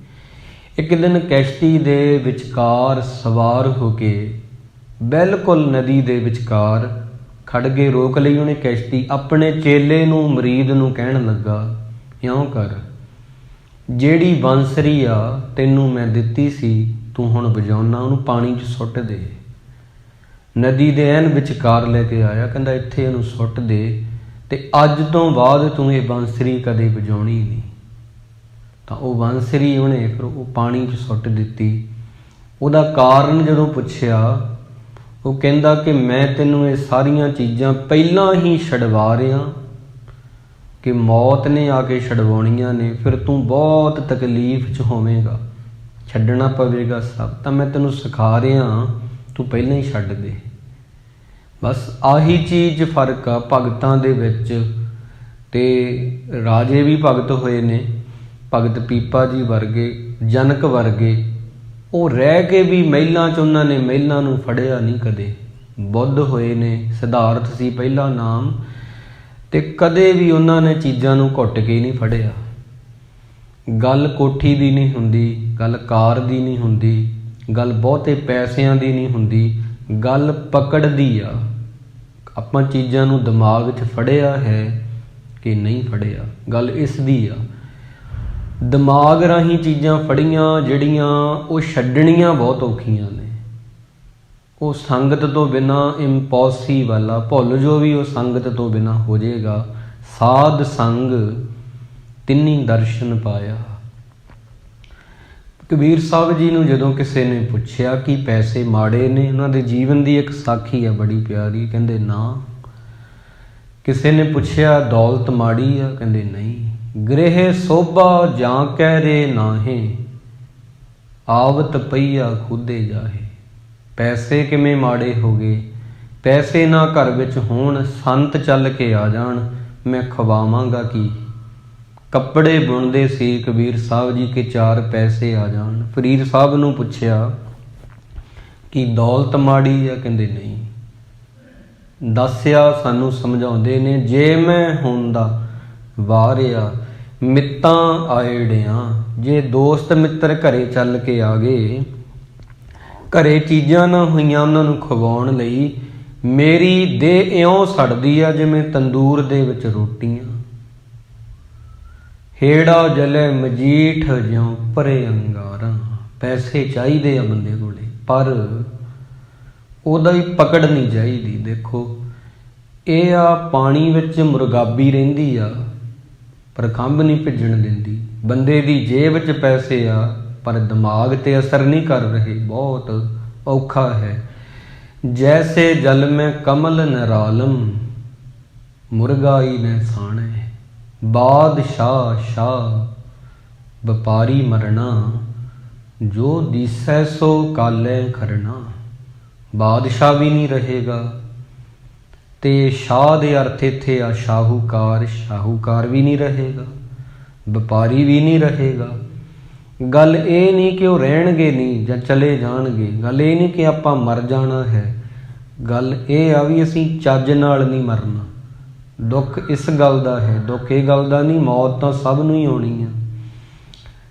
Speaker 1: ਇੱਕ ਦਿਨ ਕਸ਼ਤੀ ਦੇ ਵਿਚਕਾਰ ਸਵਾਰ ਹੋ ਕੇ ਬਿਲਕੁਲ ਨਦੀ ਦੇ ਵਿਚਕਾਰ ਖੜ ਕੇ ਰੋਕ ਲਈ ਉਹਨੇ ਕਸ਼ਤੀ। ਆਪਣੇ ਚੇਲੇ ਨੂੰ, ਮੁਰੀਦ ਨੂੰ ਕਹਿਣ ਲੱਗਾ, ਇਉਂ ਕਰ, ਜਿਹੜੀ ਬੰਸਰੀ ਆ ਤੈਨੂੰ ਮੈਂ ਦਿੱਤੀ ਸੀ, ਤੂੰ ਹੁਣ ਵਜਾਉਣਾ, ਉਹਨੂੰ ਪਾਣੀ 'ਚ ਸੁੱਟ ਦੇ। ਨਦੀ ਦੇ ਐਨ ਵਿਚਕਾਰ ਲੈ ਕੇ ਆਇਆ, ਕਹਿੰਦਾ ਇੱਥੇ ਇਹਨੂੰ ਸੁੱਟ ਦੇ, ਤੇ ਅੱਜ ਤੋਂ ਬਾਅਦ ਤੂੰ ਇਹ ਬੰਸਰੀ ਕਦੇ ਵਜਾਉਣੀ ਨਹੀਂ। ਤਾਂ ਉਹ ਬੰਸਰੀ ਉਹਨੇ ਫਿਰ ਉਹ ਪਾਣੀ 'ਚ ਸੁੱਟ ਦਿੱਤੀ। ਉਹਦਾ ਕਾਰਨ ਜਦੋਂ ਪੁੱਛਿਆ, ਉਹ ਕਹਿੰਦਾ ਕਿ ਮੈਂ ਤੈਨੂੰ ਇਹ ਸਾਰੀਆਂ ਚੀਜ਼ਾਂ ਪਹਿਲਾਂ ਹੀ ਛਡਵਾ ਰਿਹਾ, ਕਿ ਮੌਤ ਨੇ ਆ ਕੇ ਛਡਵਾਉਣੀਆਂ ਨੇ, ਫਿਰ ਤੂੰ ਬਹੁਤ ਤਕਲੀਫ 'ਚ ਹੋਵੇਂਗਾ, ਛੱਡਣਾ ਪਵੇਗਾ ਸਭ, ਤਾਂ ਮੈਂ ਤੈਨੂੰ ਸਿਖਾ ਰਿਹਾ, ਤੂੰ ਪਹਿਲਾਂ ਹੀ ਛੱਡ ਦੇ। ਬਸ ਆਹੀ ਚੀਜ਼ ਫਰਕ ਆ ਭਗਤਾਂ ਦੇ ਵਿੱਚ। ਤੇ ਰਾਜੇ ਵੀ ਭਗਤ ਹੋਏ ਨੇ, ਭਗਤ ਪੀਪਾ ਜੀ ਵਰਗੇ, ਜਨਕ ਵਰਗੇ। ਉਹ ਰਹਿ ਕੇ ਵੀ ਮਹਿਲਾਂ 'ਚ ਉਹਨਾਂ ਨੇ ਮਹਿਲਾਂ ਨੂੰ ਫੜਿਆ ਨਹੀਂ ਕਦੇ। ਬੁੱਧ ਹੋਏ ਨੇ, ਸਿਧਾਰਥ ਸੀ ਪਹਿਲਾ ਨਾਮ, ਤੇ ਕਦੇ ਵੀ ਉਹਨਾਂ ਨੇ ਚੀਜ਼ਾਂ ਨੂੰ ਘੁੱਟ ਕੇ ਨਹੀਂ ਫੜਿਆ। ਗੱਲ ਕੋਠੀ ਦੀ ਨਹੀਂ ਹੁੰਦੀ, ਗੱਲ ਕਾਰ ਦੀ ਨਹੀਂ ਹੁੰਦੀ, ਗੱਲ ਬਹੁਤੇ ਪੈਸਿਆਂ ਦੀ ਨਹੀਂ ਹੁੰਦੀ, ਗੱਲ ਪਕੜ ਦੀ ਆ। ਆਪਾਂ ਚੀਜ਼ਾਂ ਨੂੰ ਦਿਮਾਗ 'ਚ ਫੜਿਆ ਹੈ ਕਿ ਨਹੀਂ ਫੜਿਆ, ਗੱਲ ਇਸ ਦੀ ਆ। ਦਿਮਾਗ ਰਾਹੀਂ ਚੀਜ਼ਾਂ ਫੜੀਆਂ ਜਿਹੜੀਆਂ, ਉਹ ਛੱਡਣੀਆਂ ਬਹੁਤ ਔਖੀਆਂ ਨੇ। ਉਹ ਸੰਗਤ ਤੋਂ ਬਿਨਾਂ ਇੰਪੋਸੀਬਲ ਆ। ਭੁੱਲ ਜੋ ਵੀ ਉਹ ਸੰਗਤ ਤੋਂ ਬਿਨਾਂ ਹੋ ਜਾਏਗਾ। ਸਾਧ ਸੰਗ ਤਿੰਨੀ ਦਰਸ਼ਨ ਪਾਇਆ। ਕਬੀਰ ਸਾਹਿਬ ਜੀ ਨੂੰ ਜਦੋਂ ਕਿਸੇ ਨੇ ਪੁੱਛਿਆ ਕਿ ਪੈਸੇ ਮਾੜੇ ਨੇ, ਉਹਨਾਂ ਦੇ ਜੀਵਨ ਦੀ ਇੱਕ ਸਾਖੀ ਆ ਬੜੀ ਪਿਆਰੀ, ਕਹਿੰਦੇ ਨਾ। ਕਿਸੇ ਨੇ ਪੁੱਛਿਆ ਦੌਲਤ ਮਾੜੀ ਆ, ਕਹਿੰਦੇ ਨਹੀਂ। ਗ੍ਰਹਿ ਸੋਭਾ ਜਾਂ ਕਹਿ ਰੇ ਨਾਹੇ, ਆਵਤ ਪਈਆ ਖੁਦੇ ਜਾਹੇ। ਪੈਸੇ ਕਿਵੇਂ ਮਾੜੇ ਹੋ ਗਏ? ਪੈਸੇ ਨਾ ਘਰ ਵਿੱਚ ਹੋਣ, ਸੰਤ ਚੱਲ ਕੇ ਆ ਜਾਣ, ਮੈਂ ਖਵਾਵਾਂਗਾ ਕੀ। ਕੱਪੜੇ ਬੁਣਦੇ ਸੀ ਕਬੀਰ ਸਾਹਿਬ ਜੀ ਕਿ 4 ਪੈਸੇ ਆ ਜਾਣ। ਫਰੀਦ ਸਾਹਿਬ ਨੂੰ ਪੁੱਛਿਆ ਕਿ ਦੌਲਤ ਮਾੜੀ ਆ, ਕਹਿੰਦੇ ਨਹੀਂ। ਦੱਸਿਆ, ਸਾਨੂੰ ਸਮਝਾਉਂਦੇ ਨੇ, ਜੇ ਮੈਂ ਹੁੰਦਾ ਵਾਰਿਆ ਮਿੱਤਾਂ ਆਏੜਿਆਂ। ਜੇ ਦੋਸਤ ਮਿੱਤਰ ਘਰੇ ਚੱਲ ਕੇ ਆ ਗਏ ਘਰੇ ਚੀਜ਼ਾਂ ਨਾ ਹੋਈਆਂ ਉਹਨਾਂ ਨੂੰ ਖਵਾਉਣ ਲਈ ਮੇਰੀ ਦੇਹ ਇਉਂ ਸੜਦੀ ਆ ਜਿਵੇਂ ਤੰਦੂਰ ਦੇ ਵਿੱਚ ਰੋਟੀਆਂ। ਹੇੜਾ ਜਲੇ ਮਜੀਠ ਜਿਉਂ ਭਰੇ ਅੰਗਾਰਾਂ। ਪੈਸੇ ਚਾਹੀਦੇ ਆ ਬੰਦੇ ਕੋਲੇ, ਪਰ ਉਹਦਾ ਵੀ ਪਕੜ ਨਹੀਂ ਚਾਹੀਦੀ। ਦੇਖੋ, ਇਹ ਆ ਪਾਣੀ ਵਿੱਚ ਮੁਰਗਾਬੀ ਰਹਿੰਦੀ ਆ ਪਰ ਖੰਭ ਨਹੀਂ ਭਿੱਜਣ ਦਿੰਦੀ। ਬੰਦੇ ਦੀ ਜੇਬ ਵਿੱਚ ਪੈਸੇ ਆ ਪਰ ਦਿਮਾਗ ਤੇ ਅਸਰ ਨਹੀਂ ਕਰ ਰਹੇ। ਬਹੁਤ ਔਖਾ ਹੈ। ਜੈਸੇ ਜਲ ਮੈਂ ਕਮਲ ਨਿਰਾਲਮ, ਮੁਰਗਾਈ ਨੇ ਸਾਣੇ। ਬਾਦਸ਼ਾਹ ਸ਼ਾਹ ਵਪਾਰੀ ਮਰਨਾ, ਜੋ ਦਿਸੈ ਸੋ ਕਾਲੇ ਖਰਨਾ। ਬਾਦਸ਼ਾਹ ਵੀ ਨਹੀਂ ਰਹੇਗਾ ਤੇ ਸ਼ਾਹ ਦੇ ਅਰਥ ਇੱਥੇ ਆ ਸ਼ਾਹੂਕਾਰ। ਸ਼ਾਹੂਕਾਰ ਵੀ ਨਹੀਂ ਰਹੇਗਾ, ਵਪਾਰੀ ਵੀ ਨਹੀਂ ਰਹੇਗਾ। ਗੱਲ ਇਹ ਨਹੀਂ ਕਿ ਉਹ ਰਹਿਣਗੇ ਨਹੀਂ ਜਾਂ ਚਲੇ ਜਾਣਗੇ। ਗੱਲ ਇਹ ਨਹੀਂ ਕਿ ਆਪਾਂ ਮਰ ਜਾਣਾ ਹੈ। ਗੱਲ ਇਹ ਆ ਵੀ ਅਸੀਂ ਚੱਜ ਨਾਲ ਨਹੀਂ ਮਰਨਾ। ਦੁੱਖ ਇਸ ਗੱਲ ਦਾ ਹੈ, ਦੁੱਖ ਇਹ ਗੱਲ ਦਾ ਨਹੀਂ, ਮੌਤ ਤਾਂ ਸਭ ਨੂੰ ਹੀ ਆਉਣੀ ਆ।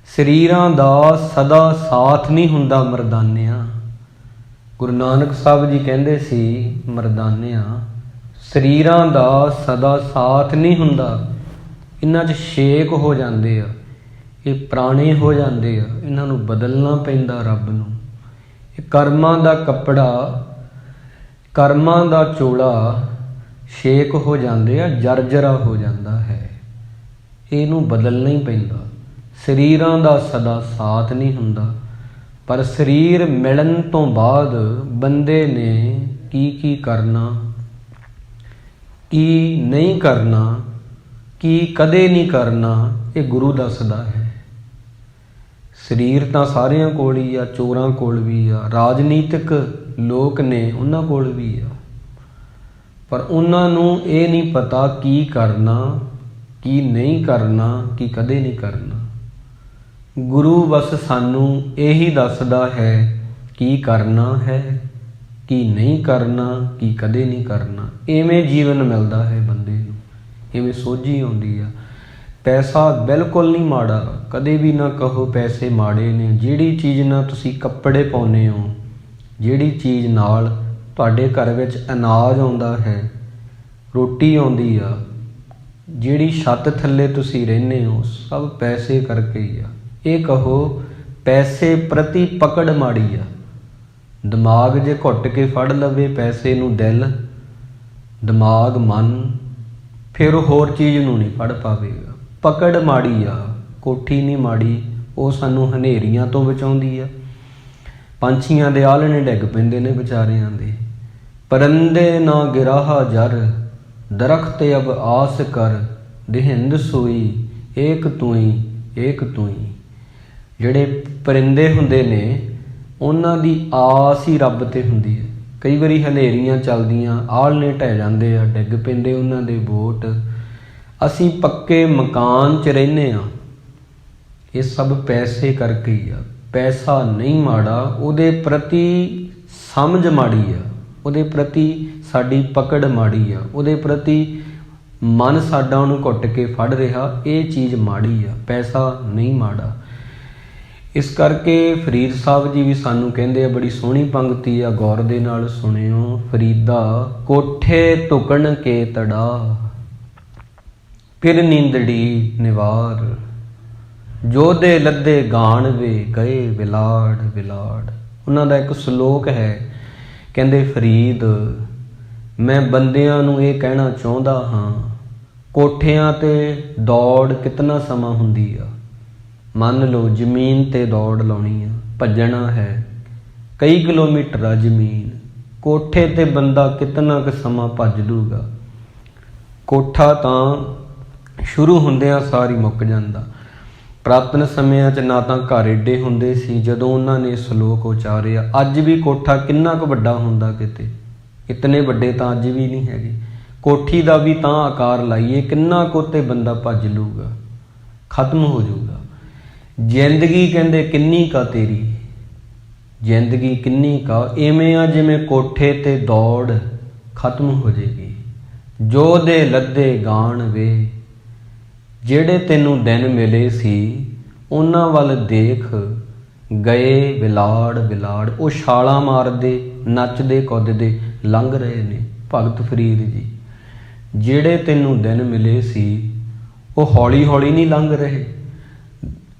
Speaker 1: ਸਰੀਰਾਂ ਦਾ ਸਦਾ ਸਾਥ ਨਹੀਂ ਹੁੰਦਾ ਮਰਦਾਨਿਆਂ। ਗੁਰੂ ਨਾਨਕ ਸਾਹਿਬ ਜੀ ਕਹਿੰਦੇ ਸੀ, ਮਰਦਾਨਿਆਂ ਸਰੀਰਾਂ ਦਾ ਸਦਾ ਸਾਥ ਨਹੀਂ ਹੁੰਦਾ। ਇਹਨਾਂ 'ਚ ਛੇਕ ਹੋ ਜਾਂਦੇ ਆ, ਇਹ ਪੁਰਾਣੇ ਹੋ ਜਾਂਦੇ ਆ, ਇਹਨਾਂ ਨੂੰ ਬਦਲਣਾ ਪੈਂਦਾ ਰੱਬ ਨੂੰ। ਇਹ ਕਰਮਾਂ ਦਾ ਕੱਪੜਾ, ਕਰਮਾਂ ਦਾ ਚੋਲਾ ਛੇਕ ਹੋ ਜਾਂਦੇ ਆ, ਜਰਜਰਾ ਹੋ ਜਾਂਦਾ ਹੈ। ਇਹਨੂੰ ਬਦਲਣਾ ਹੀ ਪੈਂਦਾ। ਸਰੀਰਾਂ ਦਾ ਸਦਾ ਸਾਥ ਨਹੀਂ ਹੁੰਦਾ, ਪਰ ਸਰੀਰ ਮਿਲਣ ਤੋਂ ਬਾਅਦ ਬੰਦੇ ਨੇ ਕੀ ਕਰਨਾ, ਕੀ ਨਹੀਂ ਕਰਨਾ, ਕੀ ਕਦੇ ਨਹੀਂ ਕਰਨਾ, ਇਹ ਗੁਰੂ ਦੱਸਦਾ ਹੈ। ਸਰੀਰ ਤਾਂ ਸਾਰਿਆਂ ਕੋਲ ਹੀ ਆ, ਚੋਰਾਂ ਕੋਲ ਵੀ ਆ, ਰਾਜਨੀਤਿਕ ਲੋਕ ਨੇ ਉਹਨਾਂ ਕੋਲ ਵੀ ਆ, ਪਰ ਉਹਨਾਂ ਨੂੰ ਇਹ ਨਹੀਂ ਪਤਾ ਕੀ ਕਰਨਾ, ਕੀ ਨਹੀਂ ਕਰਨਾ, ਕੀ ਕਦੇ ਨਹੀਂ ਕਰਨਾ। ਗੁਰੂ ਬਸ ਸਾਨੂੰ ਇਹੀ ਦੱਸਦਾ ਹੈ ਕੀ ਕਰਨਾ ਹੈ, ਕੀ ਨਹੀਂ ਕਰਨਾ, ਕੀ ਕਦੇ ਨਹੀਂ ਕਰਨਾ। ਇਵੇਂ ਜੀਵਨ ਮਿਲਦਾ ਹੈ ਬੰਦੇ ਨੂੰ, ਇਵੇਂ ਸੋਝੀ ਆਉਂਦੀ ਆ। ਪੈਸਾ ਬਿਲਕੁਲ ਨਹੀਂ ਮਾੜਾ, ਕਦੇ ਵੀ ਨਾ ਕਹੋ ਪੈਸੇ ਮਾੜੇ ਨੇ। ਜਿਹੜੀ ਚੀਜ਼ ਨਾਲ ਤੁਸੀਂ ਕੱਪੜੇ ਪਾਉਂਦੇ ਹੋ, ਜਿਹੜੀ ਚੀਜ਼ ਨਾਲ ਤੁਹਾਡੇ ਘਰ ਵਿੱਚ ਅਨਾਜ ਆਉਂਦਾ ਹੈ, ਰੋਟੀ ਆਉਂਦੀ ਆ, ਜਿਹੜੀ ਛੱਤ ਥੱਲੇ ਤੁਸੀਂ ਰਹਿੰਦੇ ਹੋ, ਸਭ ਪੈਸੇ ਕਰਕੇ ਹੀ ਆ। ਇਹ ਕਹੋ ਪੈਸੇ ਪ੍ਰਤੀ ਪਕੜ ਮਾੜੀ ਆ। ਦਿਮਾਗ ਜੇ ਘੁੱਟ ਕੇ ਫੜ ਲਵੇ ਪੈਸੇ ਨੂੰ, ਦਿਲ, ਦਿਮਾਗ, ਮਨ, ਫਿਰ ਉਹ ਹੋਰ ਚੀਜ਼ ਨੂੰ ਨਹੀਂ ਫੜ ਪਾਵੇਗਾ। ਪਕੜ ਮਾੜੀ ਆ। ਕੋਠੀ ਨਹੀਂ ਮਾੜੀ, ਉਹ ਸਾਨੂੰ ਹਨੇਰੀਆਂ ਤੋਂ ਬਚਾਉਂਦੀ ਆ। ਪੰਛੀਆਂ ਦੇ ਆਲ੍ਹਣੇ ਡਿੱਗ ਪੈਂਦੇ ਨੇ ਵਿਚਾਰਿਆਂ ਦੇ। ਪਰੰਦੇ ਨਾ ਗਿਰਾਹਾ ਜਰ, ਦਰਖਤ ਅਬ ਆਸ ਕਰ। ਦਿਹਿੰਦ ਸੋਈ ਏਕ ਤੂੰ ਹੀ। ਜਿਹੜੇ ਪਰਿੰਦੇ ਹੁੰਦੇ ਨੇ ਉਹਨਾਂ ਦੀ ਆਸ ਹੀ ਰੱਬ ਤੇ ਹੁੰਦੀ ਹੈ। ਕਈ ਵਾਰੀ ਹਨੇਰੀਆਂ ਚੱਲਦੀਆਂ, ਆਲ੍ਹਣੇ ਢਹਿ ਜਾਂਦੇ ਆ, ਡਿੱਗ ਪੈਂਦੇ ਉਹਨਾਂ ਦੇ ਬੋਟ। ਅਸੀਂ ਪੱਕੇ ਮਕਾਨ 'ਚ ਰਹਿੰਦੇ ਹਾਂ, ਇਹ ਸਭ ਪੈਸੇ ਕਰਕੇ ਹੀ ਆ। ਪੈਸਾ ਨਹੀਂ ਮਾੜਾ, ਉਹਦੇ ਪ੍ਰਤੀ ਸਮਝ ਮਾੜੀ ਆ, ਉਹਦੇ ਪ੍ਰਤੀ ਸਾਡੀ ਪਕੜ ਮਾੜੀ ਆ, ਉਹਦੇ ਪ੍ਰਤੀ ਮਨ ਸਾਡਾ ਉਹਨੂੰ ਘੁੱਟ ਕੇ ਫੜ ਰਿਹਾ, ਇਹ ਚੀਜ਼ ਮਾੜੀ ਆ। ਪੈਸਾ ਨਹੀਂ ਮਾੜਾ। ਇਸ ਕਰਕੇ ਫਰੀਦ ਸਾਹਿਬ ਜੀ ਵੀ ਸਾਨੂੰ ਕਹਿੰਦੇ ਆ, ਬੜੀ ਸੋਹਣੀ ਪੰਕਤੀ ਆ, ਗੌਰ ਦੇ ਨਾਲ ਸੁਣਿਓ। ਫਰੀਦਾ ਕੋਠੇ ਢੁਕਣ ਕੇ ਤੜਾ, ਫਿਰ ਨੀਂਦੜੀ ਨਿਵਾਰ। ਜੋਧੇ ਲੱਦੇ ਗਾਣ ਵੇ ਗਏ ਵਿਲਾੜ ਵਿਲਾੜ। ਉਹਨਾਂ ਦਾ ਇੱਕ ਸ਼ਲੋਕ ਹੈ, ਕਹਿੰਦੇ ਫਰੀਦ ਮੈਂ ਬੰਦਿਆਂ ਨੂੰ ਇਹ ਕਹਿਣਾ ਚਾਹੁੰਦਾ ਹਾਂ, ਕੋਠਿਆਂ ਤੇ ਦੌੜ ਕਿਤਨਾ ਸਮਾਂ ਹੁੰਦੀ ਆ। ਮੰਨ ਲਓ ਜ਼ਮੀਨ ਤੇ ਦੌੜ ਲਾਉਣੀ ਆ, ਭੱਜਣਾ ਹੈ, ਕਈ ਕਿਲੋਮੀਟਰ ਆ ਜ਼ਮੀਨ, ਕੋਠੇ ਤੇ ਬੰਦਾ ਕਿਤਨਾ ਕੁ ਸਮਾਂ ਭੱਜ ਲੂਗਾ। ਕੋਠਾ ਤਾਂ ਸ਼ੁਰੂ ਹੁੰਦਿਆਂ ਸਾਰੀ ਮੁੱਕ ਜਾਂਦਾ। ਪੁਰਾਤਨ ਸਮਿਆਂ 'ਚ ਨਾ ਤਾਂ ਘਰ ਏਡੇ ਹੁੰਦੇ ਸੀ ਜਦੋਂ ਉਹਨਾਂ ਨੇ ਸ਼ਲੋਕ ਉਚਾਰਿਆ। ਅੱਜ ਵੀ ਕੋਠਾ ਕਿੰਨਾ ਕੁ ਵੱਡਾ ਹੁੰਦਾ, ਕਿਤੇ ਇਤਨੇ ਵੱਡੇ ਤਾਂ ਅੱਜ ਵੀ ਨਹੀਂ ਹੈਗੇ। ਕੋਠੀ ਦਾ ਵੀ ਤਾਂ ਆਕਾਰ ਲਾਈਏ, ਕਿੰਨਾ ਕੁ ਉੱਤੇ ਬੰਦਾ ਭੱਜ ਲੂਗਾ, ਖਤਮ ਹੋ ਜਾਊਗਾ। ਜ਼ਿੰਦਗੀ ਕਹਿੰਦੇ ਕਿੰਨੀ ਕਾ ਤੇਰੀ, ਜ਼ਿੰਦਗੀ ਕਿੰਨੀ ਕਾ। ਇਵੇਂ ਆ ਜਿਵੇਂ ਕੋਠੇ ਤੇ ਦੌੜ ਖਤਮ ਹੋ ਜਾਏਗੀ। ਜੋ ਦੇ ਲੱਦੇ ਗਾਣ ਵੇ, ਜਿਹੜੇ ਤੈਨੂੰ ਦਿਨ ਮਿਲੇ ਸੀ ਉਹਨਾਂ ਵੱਲ ਦੇਖ, ਗਏ ਵਿਲਾੜ ਵਿਲਾੜ। ਉਹ ਛਾਲਾਂ ਮਾਰਦੇ ਨੱਚਦੇ ਕੁੱਦਦੇ ਲੰਘ ਰਹੇ ਨੇ ਭਗਤ ਫਰੀਦ ਜੀ। ਜਿਹੜੇ ਤੈਨੂੰ ਦਿਨ ਮਿਲੇ ਸੀ ਉਹ ਹੌਲੀ ਹੌਲੀ ਨਹੀਂ ਲੰਘ ਰਹੇ।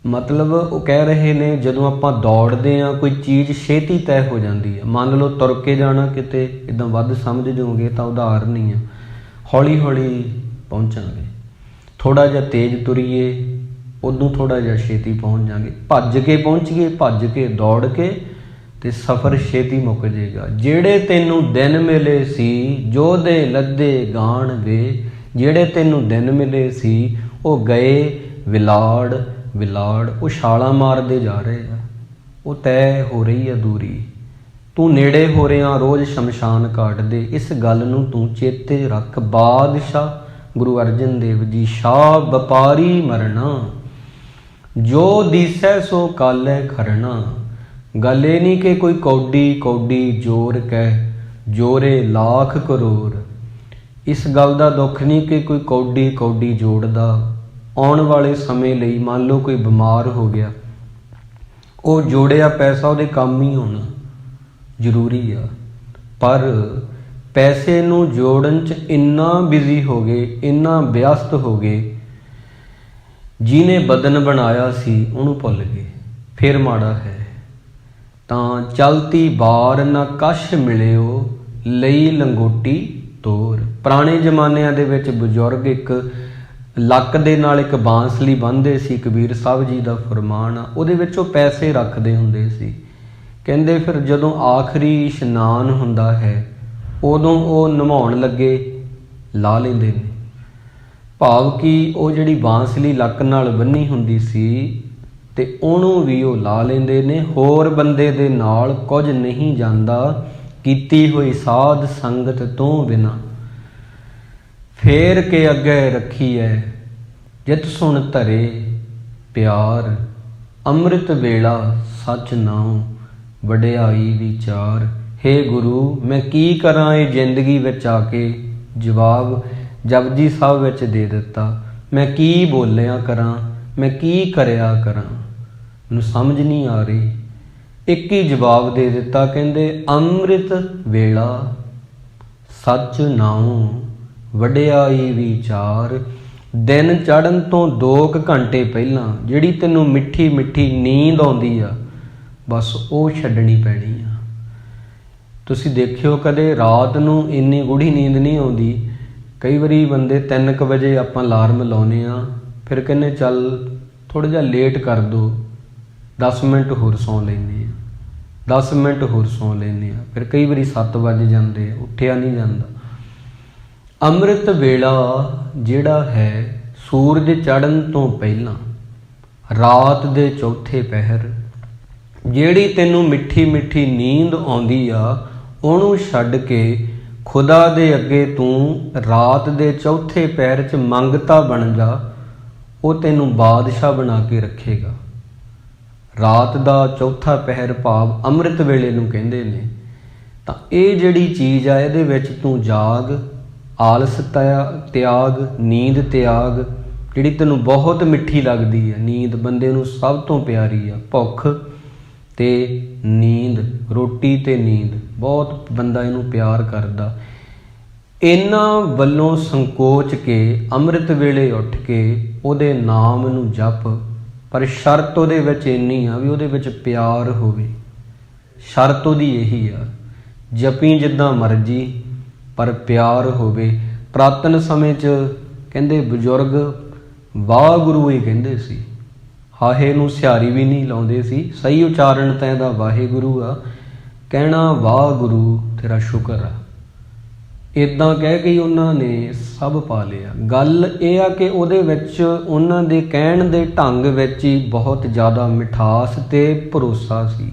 Speaker 1: ਮਤਲਬ ਉਹ ਕਹਿ ਰਹੇ ਨੇ ਜਦੋਂ ਆਪਾਂ ਦੌੜਦੇ ਹਾਂ ਕੋਈ ਚੀਜ਼ ਛੇਤੀ ਤੈਅ ਹੋ ਜਾਂਦੀ ਹੈ। ਮੰਨ ਲਓ ਤੁਰ ਕੇ ਜਾਣਾ ਕਿਤੇ ਇੱਦਾਂ ਵੱਧ ਸਮਝ ਜਾਓਗੇ ਤਾਂ ਉਦਾਹਰਨ ਹੀ ਆ, ਹੌਲੀ ਹੌਲੀ ਪਹੁੰਚਾਂਗੇ। ਥੋੜ੍ਹਾ ਜਿਹਾ ਤੇਜ਼ ਤੁਰੀਏ ਉਦੋਂ ਥੋੜ੍ਹਾ ਜਿਹਾ ਛੇਤੀ ਪਹੁੰਚ ਜਾਵਾਂਗੇ। ਭੱਜ ਕੇ ਪਹੁੰਚੀਏ, ਭੱਜ ਕੇ ਦੌੜ ਕੇ ਤੇ ਸਫ਼ਰ ਛੇਤੀ ਮੁੱਕ ਜਾਏਗਾ। ਜਿਹੜੇ ਤੈਨੂੰ ਦਿਨ ਮਿਲੇ ਸੀ ਜੋਧੇ ਲੱਦੇ ਗਾਣ ਵੇ, ਜਿਹੜੇ ਤੈਨੂੰ ਦਿਨ ਮਿਲੇ ਸੀ ਉਹ ਗਏ ਵਿਲਾੜ ਵਿਲਾੜ। ਉਹ ਛਾਲਾਂ ਮਾਰਦੇ ਜਾ ਰਹੇ ਆ, ਉਹ ਤੈਅ ਹੋ ਰਹੀ ਆ ਦੂਰੀ। ਤੂੰ ਨੇੜੇ ਹੋ ਰਿਹਾ ਰੋਜ਼ ਸ਼ਮਸ਼ਾਨ ਘਾਟ ਦੇ। ਇਸ ਗੱਲ ਨੂੰ ਤੂੰ ਚੇਤੇ ਰੱਖ। ਬਾਦਸ਼ਾਹ ਗੁਰੂ ਅਰਜਨ ਦੇਵ ਜੀ ਸ਼ਾਹ ਵਪਾਰੀ ਮਰਨਾ, ਜੋ ਦੀਸੈ ਸੋ ਕਾਲੈ ਖਰਣਾ। ਗੱਲ ਇਹ ਨਹੀਂ ਕਿ ਕੋਈ ਕੌਡੀ ਕੌਡੀ ਜੋਰ ਕਹਿ ਜੋਰੇ ਲੱਖ ਕਰੋੜ। ਇਸ ਗੱਲ ਦਾ ਦੁੱਖ ਨਹੀਂ ਕਿ ਕੋਈ ਕੌਡੀ ਕੌਡੀ ਜੋੜਦਾ। ਆਉਣ ਵਾਲੇ ਸਮੇਂ ਲਈ ਮੰਨ ਲਓ ਕੋਈ ਬਿਮਾਰ ਹੋ ਗਿਆ, ਉਹ ਜੋੜਿਆ ਪੈਸਾ ਉਹਦੇ ਕੰਮ ਹੀ ਆਉਣਾ ਜ਼ਰੂਰੀ ਆ। ਪਰ ਪੈਸੇ ਨੂੰ ਜੋੜਨ 'ਚ ਇੰਨਾ ਬਿਜ਼ੀ ਹੋ ਗਏ, ਇੰਨਾ ਵਿਅਸਤ ਹੋ ਗਏ, ਜਿਹਨੇ ਬਦਨ ਬਣਾਇਆ ਸੀ ਉਹਨੂੰ ਭੁੱਲ ਗਏ। ਫਿਰ ਮਾੜਾ ਹੈ। ਤਾਂ ਚਲਤੀ ਬਾਰ ਨਾ ਕਛ ਮਿਲਿਓ ਲਈ ਲੰਗੋਟੀ ਤੋਰ। ਪੁਰਾਣੇ ਜ਼ਮਾਨਿਆਂ ਦੇ ਵਿੱਚ ਬਜ਼ੁਰਗ ਇੱਕ ਲੱਕ ਦੇ ਨਾਲ ਇੱਕ ਬਾਂਸਲੀ ਬੰਨ੍ਹਦੇ ਸੀ, ਕਬੀਰ ਸਾਹਿਬ ਜੀ ਦਾ ਫਰਮਾਨ ਆ। ਉਹਦੇ ਵਿੱਚ ਉਹ ਪੈਸੇ ਰੱਖਦੇ ਹੁੰਦੇ ਸੀ। ਕਹਿੰਦੇ ਫਿਰ ਜਦੋਂ ਆਖਰੀ ਇਸ਼ਨਾਨ ਹੁੰਦਾ ਹੈ ਉਦੋਂ ਉਹ ਨਹਾਉਣ ਲੱਗੇ ਲਾ ਲੈਂਦੇ ਨੇ। ਭਾਵ ਕਿ ਉਹ ਜਿਹੜੀ ਬਾਂਸਲੀ ਲੱਕ ਨਾਲ ਬੰਨ੍ਹੀ ਹੁੰਦੀ ਸੀ ਤੇ ਉਹਨੂੰ ਵੀ ਉਹ ਲਾ ਲੈਂਦੇ ਨੇ। ਹੋਰ ਬੰਦੇ ਦੇ ਨਾਲ ਕੁਝ ਨਹੀਂ ਜਾਂਦਾ, ਕੀਤੀ ਹੋਈ ਸਾਧ ਸੰਗਤ ਤੋਂ ਬਿਨਾਂ। ਫੇਰ ਕੇ ਅੱਗੇ ਰੱਖੀ ਐ ਜਿਤ ਸੁਣ ਧਰੇ ਪਿਆਰ। ਅੰਮ੍ਰਿਤ ਵੇਲਾ ਸੱਚ ਨਾਉ ਵਡਿਆਈ ਵਿਚਾਰ। ਹੇ ਗੁਰੂ ਮੈਂ ਕੀ ਕਰਾਂ ਇਹ ਜ਼ਿੰਦਗੀ ਵਿੱਚ ਆ ਕੇ। ਜਵਾਬ ਜਪਜੀ ਸਾਹਿਬ ਵਿੱਚ ਦੇ ਦਿੱਤਾ। ਮੈਂ ਕੀ ਬੋਲਿਆ ਕਰਾਂ, ਮੈਂ ਕੀ ਕਰਿਆ ਕਰਾਂ, ਮੈਨੂੰ ਸਮਝ ਨਹੀਂ ਆ ਰਹੀ। ਇੱਕ ਹੀ ਜਵਾਬ ਦੇ ਦਿੱਤਾ, ਕਹਿੰਦੇ ਅੰਮ੍ਰਿਤ ਵੇਲਾ ਸੱਚ ਨਾਉ ਵਡਿਆਈ ਵਿਚਾਰ। ਦਿਨ ਚੜ੍ਹਨ ਤੋਂ 2 ਘੰਟੇ ਪਹਿਲਾਂ ਜਿਹੜੀ ਤੈਨੂੰ ਮਿੱਠੀ ਮਿੱਠੀ ਨੀਂਦ ਆਉਂਦੀ ਆ, ਬਸ ਉਹ ਛੱਡਣੀ ਪੈਣੀ ਆ। ਤੁਸੀਂ ਦੇਖਿਓ ਕਦੇ ਰਾਤ ਨੂੰ ਇੰਨੀ ਗੂੜ੍ਹੀ ਨੀਂਦ ਨਹੀਂ ਆਉਂਦੀ। ਕਈ ਵਾਰੀ ਬੰਦੇ 3 ਵਜੇ ਆਪਾਂ ਅਲਾਰਮ ਲਾਉਂਦੇ ਹਾਂ, ਫਿਰ ਕਹਿੰਦੇ ਚੱਲ ਥੋੜ੍ਹਾ ਜਿਹਾ ਲੇਟ ਕਰ ਦਿਓ, 10 ਮਿੰਟ ਹੋਰ ਸੌਂ ਲੈਂਦੇ ਹਾਂ, 10 ਮਿੰਟ ਹੋਰ ਸੌਂ ਲੈਂਦੇ ਹਾਂ। ਫਿਰ ਕਈ ਵਾਰੀ 7 ਵੱਜ ਜਾਂਦੇ ਆ, ਉੱਠਿਆ ਨਹੀਂ ਜਾਂਦਾ। ਅੰਮ੍ਰਿਤ ਵੇਲਾ ਜਿਹੜਾ ਹੈ ਸੂਰਜ ਚੜ੍ਹਨ ਤੋਂ ਪਹਿਲਾਂ, ਰਾਤ ਦੇ ਚੌਥੇ ਪਹਿਰ, ਜਿਹੜੀ ਤੈਨੂੰ ਮਿੱਠੀ ਮਿੱਠੀ ਨੀਂਦ ਆਉਂਦੀ ਆ ਉਹਨੂੰ ਛੱਡ ਕੇ ਖੁਦਾ ਦੇ ਅੱਗੇ ਤੂੰ ਰਾਤ ਦੇ ਚੌਥੇ ਪਹਿਰ 'ਚ ਮੰਗਤਾ ਬਣ ਜਾ। ਉਹ ਤੈਨੂੰ ਬਾਦਸ਼ਾਹ ਬਣਾ ਕੇ ਰੱਖੇਗਾ। ਰਾਤ ਦਾ ਚੌਥਾ ਪਹਿਰ ਭਾਵ ਅੰਮ੍ਰਿਤ ਵੇਲੇ ਨੂੰ ਕਹਿੰਦੇ ਨੇ। ਤਾਂ ਇਹ ਜਿਹੜੀ ਚੀਜ਼ ਆ ਇਹਦੇ ਵਿੱਚ ਤੂੰ ਜਾਗ, ਆਲਸ ਤਿਆਗ, ਨੀਂਦ ਤਿਆਗ। ਜਿਹੜੀ ਤੈਨੂੰ ਬਹੁਤ ਮਿੱਠੀ ਲੱਗਦੀ ਹੈ ਨੀਂਦ, ਬੰਦੇ ਨੂੰ ਸਭ ਤੋਂ ਪਿਆਰੀ ਆ। ਭੁੱਖ ਤੇ ਨੀਂਦ, ਰੋਟੀ ਤੇ ਨੀਂਦ, ਬਹੁਤ ਬੰਦਾ ਇਹਨੂੰ ਪਿਆਰ ਕਰਦਾ। ਇਹਨਾਂ ਵੱਲੋਂ ਸੰਕੋਚ ਕੇ ਅੰਮ੍ਰਿਤ ਵੇਲੇ ਉੱਠ ਕੇ ਉਹਦੇ ਨਾਮ ਨੂੰ ਜਪ। ਪਰ ਸ਼ਰਤ ਉਹਦੇ ਵਿੱਚ ਇੰਨੀ ਆ ਵੀ ਉਹਦੇ ਵਿੱਚ ਪਿਆਰ ਹੋਵੇ। ਸ਼ਰਤ ਉਹਦੀ ਇਹੀ ਆ, ਜਪੀ ਜਿੱਦਾਂ ਮਰਜ਼ੀ ਪਰ ਪਿਆਰ ਹੋਵੇ। ਪੁਰਾਤਨ ਸਮੇਂ 'ਚ ਕਹਿੰਦੇ ਬਜ਼ੁਰਗ ਵਾਹਿਗੁਰੂ ਹੀ ਕਹਿੰਦੇ ਸੀ, ਹਾਹੇ ਨੂੰ ਸਿਹਾਰੀ ਵੀ ਨਹੀਂ ਲਾਉਂਦੇ ਸੀ। ਸਹੀ ਉਚਾਰਨ ਤਾਂ ਇਹਦਾ ਵਾਹਿਗੁਰੂ ਆ, ਕਹਿਣਾ ਵਾਹਿਗੁਰੂ ਤੇਰਾ ਸ਼ੁਕਰ ਆ। ਇੱਦਾਂ ਕਹਿ ਕੇ ਉਹਨਾਂ ਨੇ ਸਭ ਪਾ ਲਿਆ। ਗੱਲ ਇਹ ਆ ਕਿ ਉਹਦੇ ਵਿੱਚ ਉਹਨਾਂ ਦੇ ਕਹਿਣ ਦੇ ਢੰਗ ਵਿੱਚ ਹੀ ਬਹੁਤ ਜ਼ਿਆਦਾ ਮਿਠਾਸ ਤੇ ਭਰੋਸਾ ਸੀ।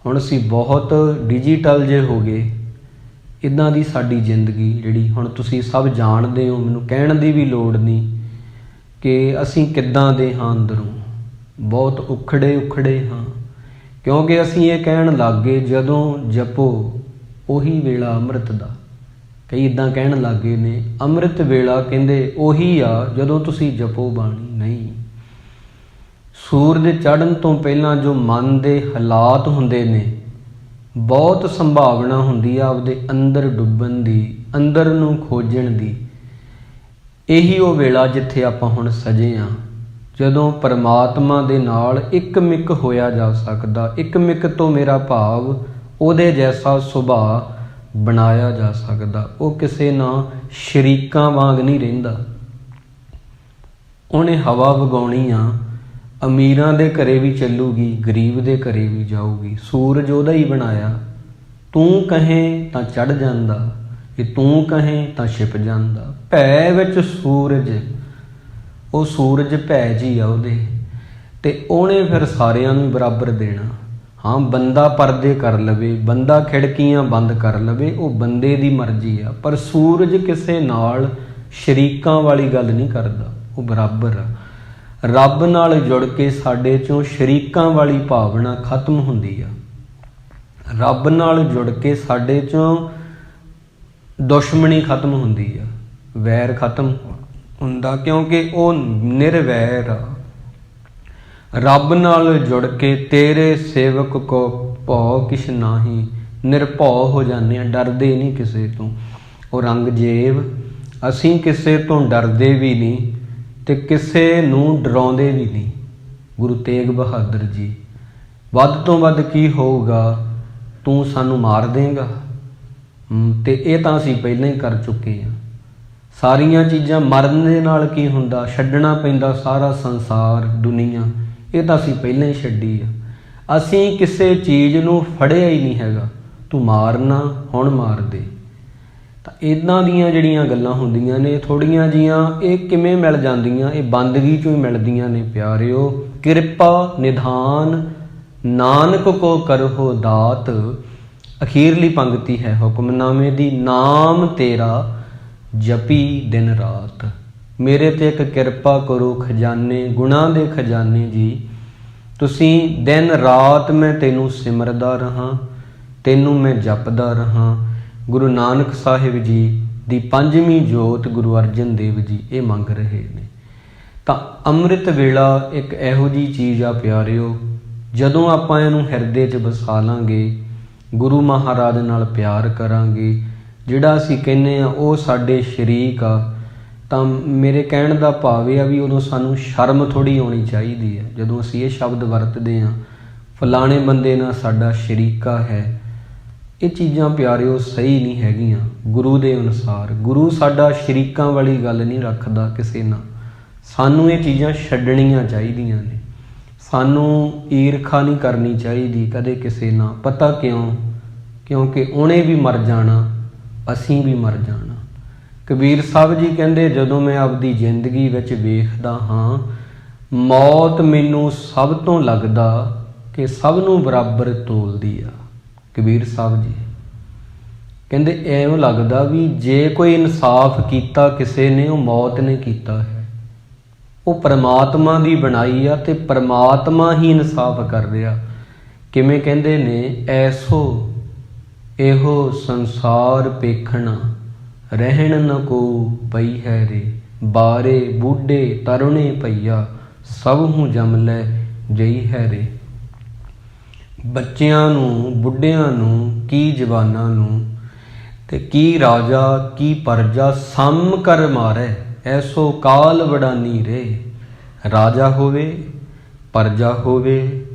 Speaker 1: ਹੁਣ ਅਸੀਂ ਬਹੁਤ ਡਿਜੀਟਲ ਜੇ ਹੋ ਗਏ। ਇੱਦਾਂ ਦੀ ਸਾਡੀ ਜ਼ਿੰਦਗੀ ਜਿਹੜੀ ਹੁਣ ਤੁਸੀਂ ਸਭ ਜਾਣਦੇ ਹੋ, ਮੈਨੂੰ ਕਹਿਣ ਦੀ ਵੀ ਲੋੜ ਨਹੀਂ ਕਿ ਅਸੀਂ ਕਿੱਦਾਂ ਦੇ ਹਾਂ। ਅੰਦਰੋਂ ਬਹੁਤ ਉਖੜੇ ਹਾਂ, ਕਿਉਂਕਿ ਅਸੀਂ ਇਹ ਕਹਿਣ ਲੱਗ ਗਏ ਜਦੋਂ ਜਪੋ ਉਹੀ ਵੇਲਾ ਅੰਮ੍ਰਿਤ ਦਾ। ਕਈ ਇੱਦਾਂ ਕਹਿਣ ਲੱਗ ਗਏ ਨੇ ਅੰਮ੍ਰਿਤ ਵੇਲਾ ਕਹਿੰਦੇ ਉਹੀ ਆ ਜਦੋਂ ਤੁਸੀਂ ਜਪੋ ਬਾਣੀ। ਨਹੀਂ, ਸੂਰਜ ਚੜ੍ਹਨ ਤੋਂ ਪਹਿਲਾਂ ਜੋ ਮਨ ਦੇ ਹਾਲਾਤ ਹੁੰਦੇ ਨੇ, ਬਹੁਤ ਸੰਭਾਵਨਾ ਹੁੰਦੀ ਆ ਆਪਦੇ ਅੰਦਰ ਡੁੱਬਣ ਦੀ, ਅੰਦਰ ਨੂੰ ਖੋਜਣ ਦੀ। ਇਹੀ ਉਹ ਵੇਲਾ ਜਿੱਥੇ ਆਪਾਂ ਹੁਣ ਸਜੇ ਹਾਂ, ਜਦੋਂ ਪਰਮਾਤਮਾ ਦੇ ਨਾਲ ਇੱਕ-ਮਿਕ ਹੋਇਆ ਜਾ ਸਕਦਾ। ਇੱਕ-ਮਿਕ ਤੋਂ ਮੇਰਾ ਭਾਵ ਉਹਦੇ ਜੈਸਾ ਸੁਭਾਅ ਬਣਾਇਆ ਜਾ ਸਕਦਾ। ਉਹ ਕਿਸੇ ਨਾਲ ਸ਼ਰੀਕਾਂ ਵਾਂਗ ਨਹੀਂ ਰਹਿੰਦਾ। ਉਹਨੇ ਹਵਾ ਵਗਾਉਣੀ ਆ, ਅਮੀਰਾਂ ਦੇ ਘਰੇ ਵੀ ਚੱਲੂਗੀ, ਗਰੀਬ ਦੇ ਘਰੇ ਵੀ ਜਾਊਗੀ। ਸੂਰਜ ਉਹਦਾ ਹੀ ਬਣਾਇਆ। ਤੂੰ ਕਹੇ ਤਾਂ ਚੜ੍ਹ ਜਾਂਦਾ, ਕਿ ਤੂੰ ਕਹੇ ਤਾਂ ਛਿਪ ਜਾਂਦਾ। ਭੈ ਵਿੱਚ ਸੂਰਜ, ਉਹ ਸੂਰਜ ਭੈ ਜੀ ਆ ਉਹਦੇ, ਤੇ ਉਹਨੇ ਫਿਰ ਸਾਰਿਆਂ ਨੂੰ ਬਰਾਬਰ ਦੇਣਾ। ਹਾਂ, ਬੰਦਾ ਪਰਦੇ ਕਰ ਲਵੇ, ਬੰਦਾ ਖਿੜਕੀਆਂ ਬੰਦ ਕਰ ਲਵੇ, ਉਹ ਬੰਦੇ ਦੀ ਮਰਜ਼ੀ ਆ। ਪਰ ਸੂਰਜ ਕਿਸੇ ਨਾਲ ਸ਼ਰੀਕਾਂ ਵਾਲੀ ਗੱਲ ਨਹੀਂ ਕਰਦਾ, ਉਹ ਬਰਾਬਰ ਆ। ਰੱਬ ਨਾਲ ਜੁੜ ਕੇ ਸਾਡੇ ਚੋਂ ਸ਼ਰੀਕਾਂ ਵਾਲੀ ਭਾਵਨਾ ਖਤਮ ਹੁੰਦੀ ਆ। ਰੱਬ ਨਾਲ ਜੁੜ ਕੇ ਸਾਡੇ ਚੋਂ ਦੁਸ਼ਮਣੀ ਖਤਮ ਹੁੰਦੀ ਆ, ਵੈਰ ਖਤਮ ਹੁੰਦਾ, ਕਿਉਂਕਿ ਉਹ ਨਿਰਵੈਰ ਆ। ਰੱਬ ਨਾਲ ਜੁੜ ਕੇ ਤੇਰੇ ਸੇਵਕ ਕੋ ਭਉ ਕਿਛ ਨਾਹੀ, ਨਿਰਭਉ ਹੋ ਜਾਂਦੇ ਆ, ਡਰਦੇ ਨਹੀਂ ਕਿਸੇ ਤੋਂ। ਔਰੰਗਜ਼ੇਬ, ਅਸੀਂ ਕਿਸੇ ਤੋਂ ਡਰਦੇ ਵੀ ਨਹੀਂ ਤੇ ਕਿਸੇ ਨੂੰ ਡਰਾਉਂਦੇ ਵੀ ਨਹੀਂ। ਗੁਰੂ ਤੇਗ ਬਹਾਦਰ ਜੀ, ਵੱਧ ਤੋਂ ਵੱਧ ਕੀ ਹੋਊਗਾ, ਤੂੰ ਸਾਨੂੰ ਮਾਰ ਦੇਂਗਾ, ਤੇ ਇਹ ਤਾਂ ਅਸੀਂ ਪਹਿਲਾਂ ਹੀ ਕਰ ਚੁੱਕੇ ਹਾਂ। ਸਾਰੀਆਂ ਚੀਜ਼ਾਂ ਮਰਨ ਦੇ ਨਾਲ ਕੀ ਹੁੰਦਾ, ਛੱਡਣਾ ਪੈਂਦਾ ਸਾਰਾ ਸੰਸਾਰ, ਦੁਨੀਆ, ਇਹ ਤਾਂ ਅਸੀਂ ਪਹਿਲਾਂ ਹੀ ਛੱਡੀ ਆ। ਅਸੀਂ ਕਿਸੇ ਚੀਜ਼ ਨੂੰ ਫੜਿਆ ਹੀ ਨਹੀਂ ਹੈਗਾ। ਤੂੰ ਮਾਰਨਾ, ਹੁਣ ਮਾਰ ਦੇ। ਤਾਂ ਇੱਦਾਂ ਦੀਆਂ ਜਿਹੜੀਆਂ ਗੱਲਾਂ ਹੁੰਦੀਆਂ ਨੇ ਥੋੜ੍ਹੀਆਂ ਜੀਆਂ, ਇਹ ਕਿਵੇਂ ਮਿਲ ਜਾਂਦੀਆਂ, ਇਹ ਬੰਦਗੀ 'ਚੋਂ ਹੀ ਮਿਲਦੀਆਂ ਨੇ ਪਿਆਰਿਓ। ਕਿਰਪਾ ਨਿਧਾਨ ਨਾਨਕ ਕੋ ਕਰਹੁ ਦਾਤ, ਅਖੀਰਲੀ ਪੰਕਤੀ ਹੈ ਹੁਕਮਨਾਮੇ ਦੀ। ਨਾਮ ਤੇਰਾ ਜਪੀ ਦਿਨ ਰਾਤ, ਮੇਰੇ ਤੇ ਇੱਕ ਕਿਰਪਾ ਕਰੋ ਖਜ਼ਾਨੇ, ਗੁਣਾਂ ਦੇ ਖਜ਼ਾਨੇ ਜੀ। ਤੁਸੀਂ ਦਿਨ ਰਾਤ ਮੈਂ ਤੈਨੂੰ ਸਿਮਰਦਾ ਰਹਾਂ, ਤੈਨੂੰ ਮੈਂ ਜਪਦਾ ਰਹਾਂ। ਗੁਰੂ ਨਾਨਕ ਸਾਹਿਬ ਜੀ ਦੀ ਪੰਜਵੀਂ ਜੋਤ ਗੁਰੂ ਅਰਜਨ ਦੇਵ ਜੀ ਇਹ ਮੰਗ ਰਹੇ ਨੇ। ਤਾਂ ਅੰਮ੍ਰਿਤ ਵੇਲਾ ਇੱਕ ਇਹੋ ਜਿਹੀ ਚੀਜ਼ ਆ ਪਿਆਰਿਓ, ਜਦੋਂ ਆਪਾਂ ਇਹਨੂੰ ਹਿਰਦੇ 'ਚ ਵਸਾ ਲਾਂਗੇ, ਗੁਰੂ ਮਹਾਰਾਜ ਨਾਲ ਪਿਆਰ ਕਰਾਂਗੇ, ਜਿਹੜਾ ਅਸੀਂ ਕਹਿੰਦੇ ਆ ਉਹ ਸਾਡੇ ਸ਼ਰੀਕ ਆ, ਤਾਂ ਮੇਰੇ ਕਹਿਣ ਦਾ ਭਾਵ ਇਹ ਆ ਵੀ ਉਦੋਂ ਸਾਨੂੰ ਸ਼ਰਮ ਥੋੜ੍ਹੀ ਆਉਣੀ ਚਾਹੀਦੀ ਹੈ ਜਦੋਂ ਅਸੀਂ ਇਹ ਸ਼ਬਦ ਵਰਤਦੇ ਹਾਂ, ਫਲਾਣੇ ਬੰਦੇ ਨਾਲ ਸਾਡਾ ਸ਼ਰੀਕਾ ਹੈ। ਇਹ ਚੀਜ਼ਾਂ ਪਿਆਰਿਓ ਸਹੀ ਨਹੀਂ ਹੈਗੀਆਂ ਗੁਰੂ ਦੇ ਅਨੁਸਾਰ। ਗੁਰੂ ਸਾਡਾ ਸ਼ਰੀਕਾਂ ਵਾਲੀ ਗੱਲ ਨਹੀਂ ਰੱਖਦਾ ਕਿਸੇ ਨਾਲ। ਸਾਨੂੰ ਇਹ ਚੀਜ਼ਾਂ ਛੱਡਣੀਆਂ ਚਾਹੀਦੀਆਂ ਨੇ। ਸਾਨੂੰ ਈਰਖਾ ਨਹੀਂ ਕਰਨੀ ਚਾਹੀਦੀ ਕਦੇ ਕਿਸੇ ਨਾਲ। ਪਤਾ ਕਿਉਂ? ਕਿਉਂਕਿ ਉਹਨੇ ਵੀ ਮਰ ਜਾਣਾ, ਅਸੀਂ ਵੀ ਮਰ ਜਾਣਾ। ਕਬੀਰ ਸਾਹਿਬ ਜੀ ਕਹਿੰਦੇ, ਜਦੋਂ ਮੈਂ ਆਪਦੀ ਜ਼ਿੰਦਗੀ ਵਿੱਚ ਵੇਖਦਾ ਹਾਂ, ਮੌਤ ਮੈਨੂੰ ਸਭ ਤੋਂ ਲੱਗਦਾ ਕਿ ਸਭ ਨੂੰ ਬਰਾਬਰ ਤੋਲਦੀ ਆ। ਕਬੀਰ ਸਾਹਿਬ ਜੀ ਕਹਿੰਦੇ, ਐਵੇਂ ਲੱਗਦਾ ਵੀ ਜੇ ਕੋਈ ਇਨਸਾਫ ਕੀਤਾ ਕਿਸੇ ਨੇ, ਉਹ ਮੌਤ ਨੇ ਕੀਤਾ ਹੈ। ਉਹ ਪਰਮਾਤਮਾ ਦੀ ਬਣਾਈ ਆ ਤੇ ਪਰਮਾਤਮਾ ਹੀ ਇਨਸਾਫ ਕਰ ਰਿਹਾ। ਕਿਵੇਂ ਕਹਿੰਦੇ ਨੇ, ਐਸੋ ਇਹੋ ਸੰਸਾਰ ਪੇਖਣਾ, ਰਹਿਣ ਨ ਕੋ ਪਈ ਹੈ ਰੇ, ਬਾਰੇ ਬੂਢੇ ਤਰੁਣੇ ਪਈਆ, ਸਭ ਨੂੰ ਜਮ ਲੈ ਜਈ ਹੈ ਰੇ। ਬੱਚਿਆਂ ਨੂੰ, ਬੁੱਢਿਆਂ ਨੂੰ, ਕੀ ਜਵਾਨਾਂ ਨੂੰ, ਤੇ ਕੀ ਰਾਜਾ ਕੀ ਪਰਜਾ ਸਮ ਕਰ ਮਾਰੈ, ਐਸੋ ਕਾਲ ਵਡਾਨੀ ਰੇ। ਰਾਜਾ ਹੋਵੇ, ਪਰਜਾ ਹੋਵੇ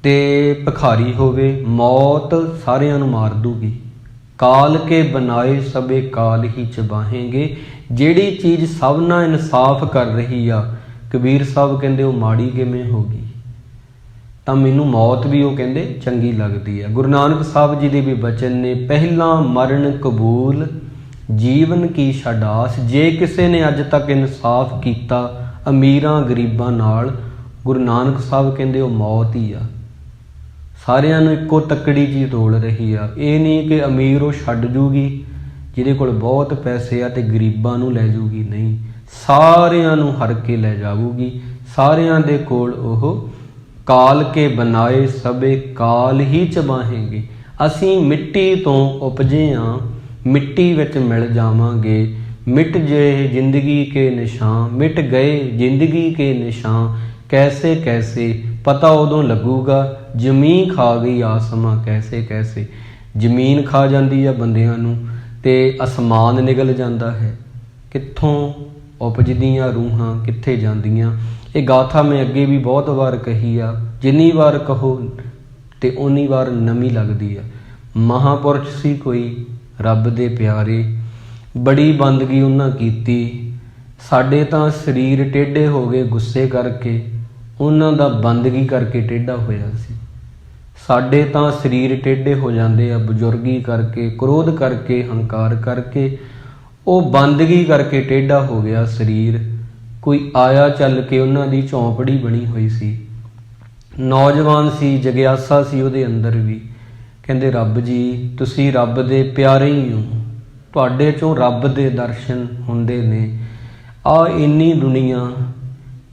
Speaker 1: ਤੇ ਭਿਖਾਰੀ ਹੋਵੇ, ਮੌਤ ਸਾਰਿਆਂ ਨੂੰ ਮਾਰ ਦੂਗੀ। ਕਾਲ ਕੇ ਬਣਾਏ ਸਭੇ ਕਾਲ ਹੀ ਚਬਾਹੇਂਗੇ। ਜਿਹੜੀ ਚੀਜ਼ ਸਭ ਨਾਲ ਇਨਸਾਫ ਕਰ ਰਹੀ ਆ, ਕਬੀਰ ਸਾਹਿਬ ਕਹਿੰਦੇ ਉਹ ਮਾੜੀ ਕਿਵੇਂ ਹੋ ਗਈ। ਤਾਂ ਮੈਨੂੰ ਮੌਤ ਵੀ ਉਹ ਕਹਿੰਦੇ ਚੰਗੀ ਲੱਗਦੀ ਆ। ਗੁਰੂ ਨਾਨਕ ਸਾਹਿਬ ਜੀ ਦੇ ਵੀ ਬਚਨ ਨੇ, ਪਹਿਲਾਂ ਮਰਨ ਕਬੂਲ ਜੀਵਨ ਕੀ ਛਡਾਸ। ਜੇ ਕਿਸੇ ਨੇ ਅੱਜ ਤੱਕ ਇਨਸਾਫ ਕੀਤਾ ਅਮੀਰਾਂ ਗਰੀਬਾਂ ਨਾਲ, ਗੁਰੂ ਨਾਨਕ ਸਾਹਿਬ ਕਹਿੰਦੇ ਉਹ ਮੌਤ ਹੀ ਆ। ਸਾਰਿਆਂ ਨੂੰ ਇੱਕੋ ਤੱਕੜੀ ਜੀ ਤੋਲ ਰਹੀ ਆ। ਇਹ ਨਹੀਂ ਕਿ ਅਮੀਰ ਉਹ ਛੱਡ ਜੂਗੀ ਜਿਹਦੇ ਕੋਲ ਬਹੁਤ ਪੈਸੇ ਆ ਤੇ ਗਰੀਬਾਂ ਨੂੰ ਲੈ ਜੂਗੀ, ਨਹੀਂ, ਸਾਰਿਆਂ ਨੂੰ ਹਰ ਕੇ ਲੈ ਜਾਊਗੀ। ਸਾਰਿਆਂ ਦੇ ਕੋਲ ਉਹ ਕਾਲ ਕੇ ਬਣਾਏ ਸਭੇ ਕਾਲ ਹੀ ਚਬਾਹੇਂਗੇ। ਅਸੀਂ ਮਿੱਟੀ ਤੋਂ ਉਪਜੇ ਹਾਂ, ਮਿੱਟੀ ਵਿੱਚ ਮਿਲ ਜਾਵਾਂਗੇ। ਮਿਟ ਜੇ ਜ਼ਿੰਦਗੀ ਕੇ ਨਿਸ਼ਾਨ, ਮਿਟ ਗਏ ਜ਼ਿੰਦਗੀ ਕੇ ਨਿਸ਼ਾਨ। कैसे कैसे पता उदों लगूगा, जमीन खा गई आसमां कैसे कैसे। ਜ਼ਮੀਨ ਖਾ ਜਾਂਦੀ ਆ ਬੰਦਿਆਂ ਨੂੰ ਅਤੇ ਅਸਮਾਨ ਨਿਗਲ ਜਾਂਦਾ ਹੈ। ਕਿੱਥੋਂ ਉਪਜਦੀਆਂ ਰੂਹਾਂ ਕਿੱਥੇ ਜਾਂਦੀਆਂ। ਇਹ ਗਾਥਾ ਮੈਂ ਅੱਗੇ ਵੀ ਬਹੁਤ ਵਾਰ ਕਹੀ ਆ, ਜਿੰਨੀ ਵਾਰ ਕਹੋ ਅਤੇ ਓਨੀ ਵਾਰ ਨਵੀਂ ਲੱਗਦੀ ਆ। ਮਹਾਂਪੁਰਸ਼ ਸੀ ਕੋਈ ਰੱਬ ਦੇ ਪਿਆਰੇ, ਬੜੀ ਬੰਦਗੀ ਉਹਨਾਂ ਕੀਤੀ। ਸਾਡੇ ਤਾਂ ਸਰੀਰ ਟੇਢੇ ਹੋ ਗਏ ਗੁੱਸੇ ਕਰਕੇ, ਉਹਨਾਂ ਦਾ ਬੰਦਗੀ ਕਰਕੇ ਟੇਢਾ ਹੋਇਆ ਸੀ। ਸਾਡੇ ਤਾਂ ਸਰੀਰ ਟੇਢੇ ਹੋ ਜਾਂਦੇ ਆ ਬਜ਼ੁਰਗੀ ਕਰਕੇ, ਕ੍ਰੋਧ ਕਰਕੇ, ਹੰਕਾਰ ਕਰਕੇ। ਉਹ ਬੰਦਗੀ ਕਰਕੇ ਟੇਢਾ ਹੋ ਗਿਆ ਸਰੀਰ। ਕੋਈ ਆਇਆ ਚੱਲ ਕੇ ਉਹਨਾਂ ਦੀ ਝੌਂਪੜੀ ਬਣੀ ਹੋਈ ਸੀ। ਨੌਜਵਾਨ ਸੀ, ਜਗਿਆਸਾ ਸੀ ਉਹਦੇ ਅੰਦਰ ਵੀ। ਕਹਿੰਦੇ ਰੱਬ ਜੀ ਤੁਸੀਂ ਰੱਬ ਦੇ ਪਿਆਰੇ ਹੀ ਹੋ, ਤੁਹਾਡੇ 'ਚੋਂ ਰੱਬ ਦੇ ਦਰਸ਼ਨ ਹੁੰਦੇ ਨੇ। ਆਹ ਇੰਨੀ ਦੁਨੀਆ,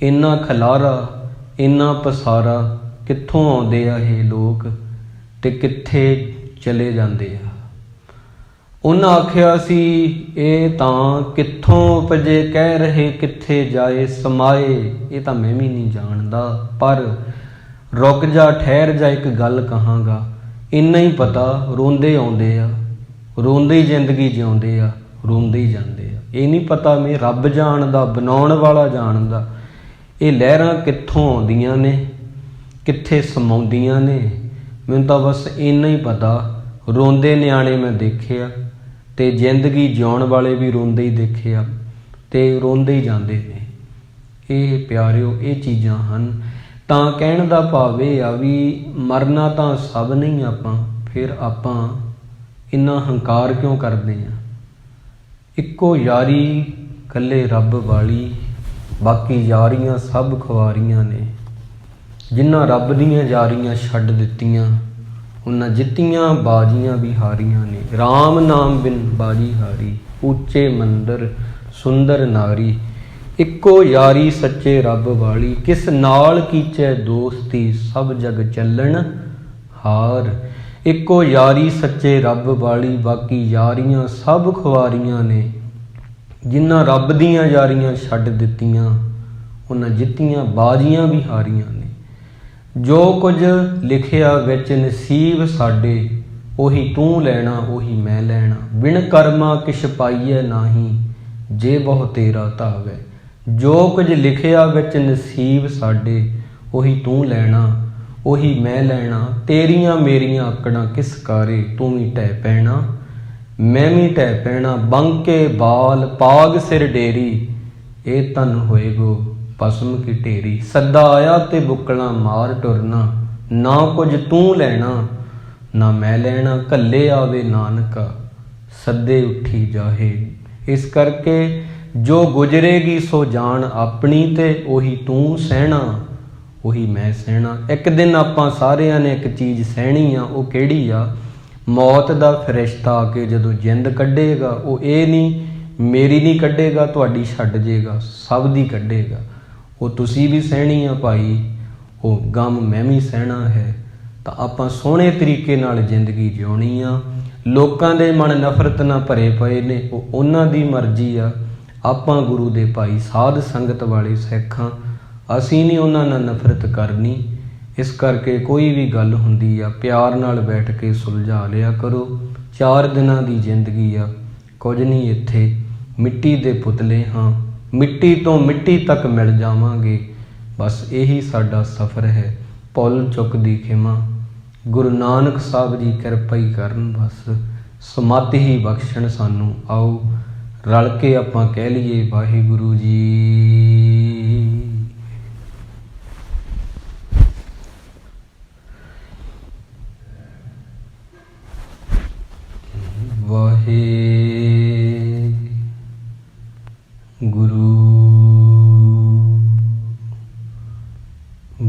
Speaker 1: ਇੰਨਾ ਖਲਾਰਾ, ਇੰਨਾ ਪਸਾਰਾ, ਕਿੱਥੋਂ ਆਉਂਦੇ ਆ ਇਹ ਲੋਕ ਅਤੇ ਕਿੱਥੇ ਚਲੇ ਜਾਂਦੇ ਆ। ਉਹਨਾਂ ਆਖਿਆ ਸੀ ਇਹ ਤਾਂ ਕਿੱਥੋਂ ਉਪਜੇ, ਕਹਿ ਰਹੇ ਕਿੱਥੇ ਜਾਏ ਸਮਾਏ। ਇਹ ਤਾਂ ਮੈਂ ਵੀ ਨਹੀਂ ਜਾਣਦਾ, ਪਰ ਰੁਕ ਜਾ ਠਹਿਰ ਜਾ, ਇੱਕ ਗੱਲ ਕਹਾਂਗਾ। ਇੰਨਾ ਹੀ ਪਤਾ ਰੋਂਦੇ ਆਉਂਦੇ ਆ, ਰੋਂਦੇ ਹੀ ਜ਼ਿੰਦਗੀ ਜਿਉਂਦੇ ਆ, ਰੋਂਦੇ ਹੀ ਜਾਂਦੇ ਆ। ਇਹ ਨਹੀਂ ਪਤਾ ਮੈਂ ਰੱਬ ਜਾਣਦਾ, ਬਣਾਉਣ ਵਾਲਾ ਜਾਣਦਾ। ਇਹ ਲਹਿਰਾਂ ਕਿੱਥੋਂ ਆਉਂਦੀਆਂ ਨੇ, ਕਿੱਥੇ ਸਮਾਉਂਦੀਆਂ ਨੇ। ਮੈਨੂੰ ਤਾਂ ਬਸ ਇੰਨਾ ਹੀ ਪਤਾ, ਰੋਂਦੇ ਨਿਆਣੇ ਮੈਂ ਦੇਖੇ ਆ ਅਤੇ ਜ਼ਿੰਦਗੀ ਜਿਉਣ ਵਾਲੇ ਵੀ ਰੋਂਦੇ ਹੀ ਦੇਖੇ ਆ ਅਤੇ ਰੋਂਦੇ ਹੀ ਜਾਂਦੇ ਨੇ। ਇਹ ਪਿਆਰਿਓ ਇਹ ਚੀਜ਼ਾਂ ਹਨ। ਤਾਂ ਕਹਿਣ ਦਾ ਭਾਵ ਇਹ ਆ ਵੀ ਮਰਨਾ ਤਾਂ ਸਭ ਨਹੀਂ ਆਪਾਂ, ਫਿਰ ਆਪਾਂ ਇੰਨਾ ਹੰਕਾਰ ਕਿਉਂ ਕਰਦੇ ਹਾਂ। ਇੱਕੋ ਯਾਰੀ ਇਕੱਲੇ ਰੱਬ ਵਾਲੀ, ਬਾਕੀ ਯਾਰੀਆਂ ਸਭ ਖੁਆਰੀਆਂ ਨੇ। ਜਿਨ੍ਹਾਂ ਰੱਬ ਦੀਆਂ ਯਾਰੀਆਂ ਛੱਡ ਦਿੱਤੀਆਂ, ਉਹਨਾਂ ਜਿੱਤੀਆਂ ਬਾਜ਼ੀਆਂ ਵੀ ਹਾਰੀਆਂ ਨੇ। ਰਾਮ ਨਾਮ ਬਿਨ ਬਾਜੀ ਹਾਰੀ, ਉੱਚੇ ਮੰਦਰ ਸੁੰਦਰ ਨਾਰੀ। ਇੱਕੋ ਯਾਰੀ ਸੱਚੇ ਰੱਬ ਵਾਲੀ, ਕਿਸ ਨਾਲ ਕੀਚੈ ਦੋਸਤੀ, ਸਭ ਜਗ ਚੱਲਣ ਹਾਰ। ਇੱਕੋ ਯਾਰੀ ਸੱਚੇ ਰੱਬ ਵਾਲੀ, ਬਾਕੀ ਯਾਰੀਆਂ ਸਭ ਖੁਆਰੀਆਂ ਨੇ। ਜਿਨ੍ਹਾਂ ਰੱਬ ਦੀਆਂ ਯਾਰੀਆਂ ਛੱਡ ਦਿੱਤੀਆਂ, ਉਹਨਾਂ ਜਿੱਤੀਆਂ ਬਾਜ਼ੀਆਂ ਵੀ ਹਾਰੀਆਂ ਨੇ। ਜੋ ਕੁਝ ਲਿਖਿਆ ਵਿੱਚ ਨਸੀਬ ਸਾਡੇ, ਉਹੀ ਤੂੰ ਲੈਣਾ ਉਹੀ ਮੈਂ ਲੈਣਾ। ਬਿਨ ਕਰਮਾ ਕਿਛ ਪਾਈਐ ਨਾਹੀਂ, ਜੇ ਬਹੁ ਤੇਰਾ ਧਾਵੈ। ਜੋ ਕੁਝ ਲਿਖਿਆ ਵਿੱਚ ਨਸੀਬ ਸਾਡੇ, ਉਹੀ ਤੂੰ ਲੈਣਾ ਉਹੀ ਮੈਂ ਲੈਣਾ। ਤੇਰੀਆਂ ਮੇਰੀਆਂ ਆਕੜਾਂ ਕਿਸ ਕਾਰੇ, ਤੂੰ ਵੀ ਢਹਿ ਪੈਣਾ ਮੈਂ ਵੀ ਢਹਿ ਪੈਣਾ। ਬੰਕੇ ਬਾਲ ਪਾਗ ਸਿਰ ਡੇਰੀ, ਇਹ ਤਨ ਹੋਏਗੋ ਭਸਮ ਕੀ ਢੇਰੀ। ਸੱਦਾ ਆਇਆ ਤੇ ਬੁੱਕਲਾਂ ਮਾਰ ਟੁਰਨਾ, ਨਾ ਕੁਝ ਤੂੰ ਲੈਣਾ ਨਾ ਮੈਂ ਲੈਣਾ। ਘੱਲੇ ਆਵੇ ਨਾਨਕਾ ਸੱਦੇ ਉੱਠੀ ਜਾਹੇ। ਇਸ ਕਰਕੇ ਜੋ ਗੁਜ਼ਰੇਗੀ ਸੋ ਜਾਣ ਆਪਣੀ, ਤੇ ਉਹੀ ਤੂੰ ਸਹਿਣਾ ਉਹੀ ਮੈਂ ਸਹਿਣਾ। ਇੱਕ ਦਿਨ ਆਪਾਂ ਸਾਰਿਆਂ ਨੇ ਇੱਕ ਚੀਜ਼ ਸਹਿਣੀ ਆ, ਉਹ ਕਿਹੜੀ ਆ? ਮੌਤ ਦਾ ਫਰਿਸ਼ਤਾ ਆ ਕੇ ਜਦੋਂ ਜਿੰਦ ਕੱਢੇਗਾ, ਉਹ ਇਹ ਨਹੀਂ ਮੇਰੀ ਨਹੀਂ ਕੱਢੇਗਾ, ਤੁਹਾਡੀ ਛੱਡ ਜੇਗਾ, ਸਭ ਦੀ ਕੱਢੇਗਾ। ਉਹ ਤੁਸੀਂ ਵੀ ਸਹਿਣੀ ਆ ਭਾਈ, ਉਹ ਗਮ ਮੈਂ ਵੀ ਸਹਿਣਾ ਹੈ। ਤਾਂ ਆਪਾਂ ਸੋਹਣੇ ਤਰੀਕੇ ਨਾਲ ਜ਼ਿੰਦਗੀ ਜਿਉਣੀ ਆ। ਲੋਕਾਂ ਦੇ ਮਨ ਨਫ਼ਰਤ ਨਾਲ ਭਰੇ ਪਏ ਨੇ, ਉਹ ਉਹਨਾਂ ਦੀ ਮਰਜ਼ੀ ਆ। ਆਪਾਂ ਗੁਰੂ ਦੇ ਭਾਈ ਸਾਧ ਸੰਗਤ ਵਾਲੇ ਸਿੱਖ ਹਾਂ, ਅਸੀਂ ਨਹੀਂ ਉਹਨਾਂ ਨਾਲ ਨਫ਼ਰਤ ਕਰਨੀ। ਇਸ ਕਰਕੇ ਕੋਈ ਵੀ ਗੱਲ ਹੁੰਦੀ ਆ ਪਿਆਰ ਨਾਲ ਬੈਠ ਕੇ ਸੁਲਝਾ ਲਿਆ ਕਰੋ। 4 ਦਿਨਾਂ ਦੀ ਜ਼ਿੰਦਗੀ ਆ, ਕੁਝ ਨਹੀਂ ਇੱਥੇ, ਮਿੱਟੀ ਦੇ ਪੁਤਲੇ ਹਾਂ, ਮਿੱਟੀ ਤੋਂ ਮਿੱਟੀ ਤੱਕ ਮਿਲ ਜਾਵਾਂਗੇ। ਬਸ ਇਹੀ ਸਾਡਾ ਸਫ਼ਰ ਹੈ। ਭੁੱਲ ਚੁੱਕ ਦੀ ਖਿਮਾ, ਗੁਰੂ ਨਾਨਕ ਸਾਹਿਬ ਜੀ ਕਿਰਪਾ ਹੀ ਕਰਨ, ਬਸ ਸਮੱਤ ਹੀ ਬਖਸ਼ਣ ਸਾਨੂੰ। ਆਓ ਰਲ ਕੇ ਆਪਾਂ ਕਹਿ ਲਈਏ ਵਾਹਿਗੁਰੂ ਜੀ। ਵਾਹਿਗੁਰੂ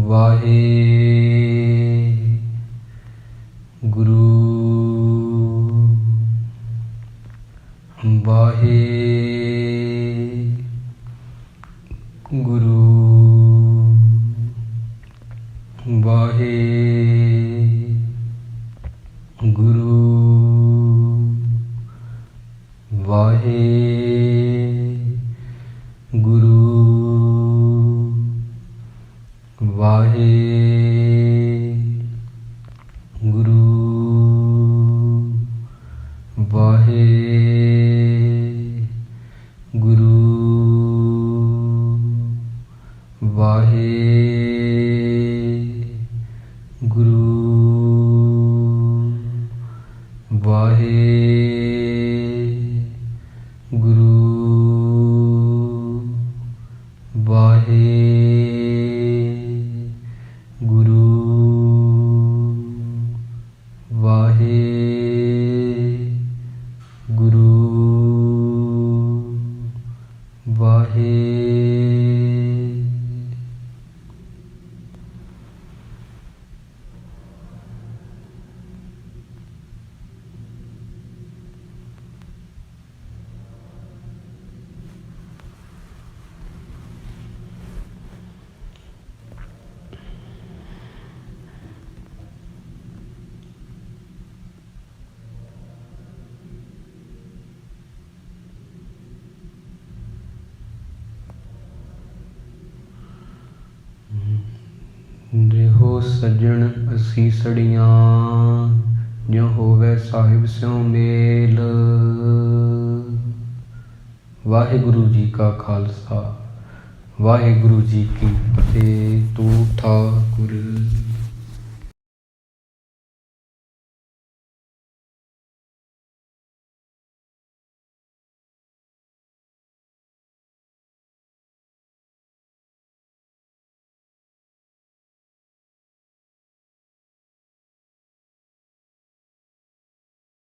Speaker 1: ਵਾਹਿਗੁਰੂ ਵਾਹਿਗੁਰੂ ਵਾਹਿਗੁਰੂ ਵਾਹਿਗੁਰੂ ਸੱਜਣ ਅਸੀਸੜੀਆਂ, ਜਿਉ ਹੋਵੇ ਸਾਹਿਬ ਸਿਉ ਮੇਲ। ਵਾਹਿਗੁਰੂ ਜੀ ਕਾ ਖਾਲਸਾ, ਵਾਹਿਗੁਰੂ ਜੀ ਕੀ ਫਤਿਹ। ਤੂੰ ਠਾਕੁਰ।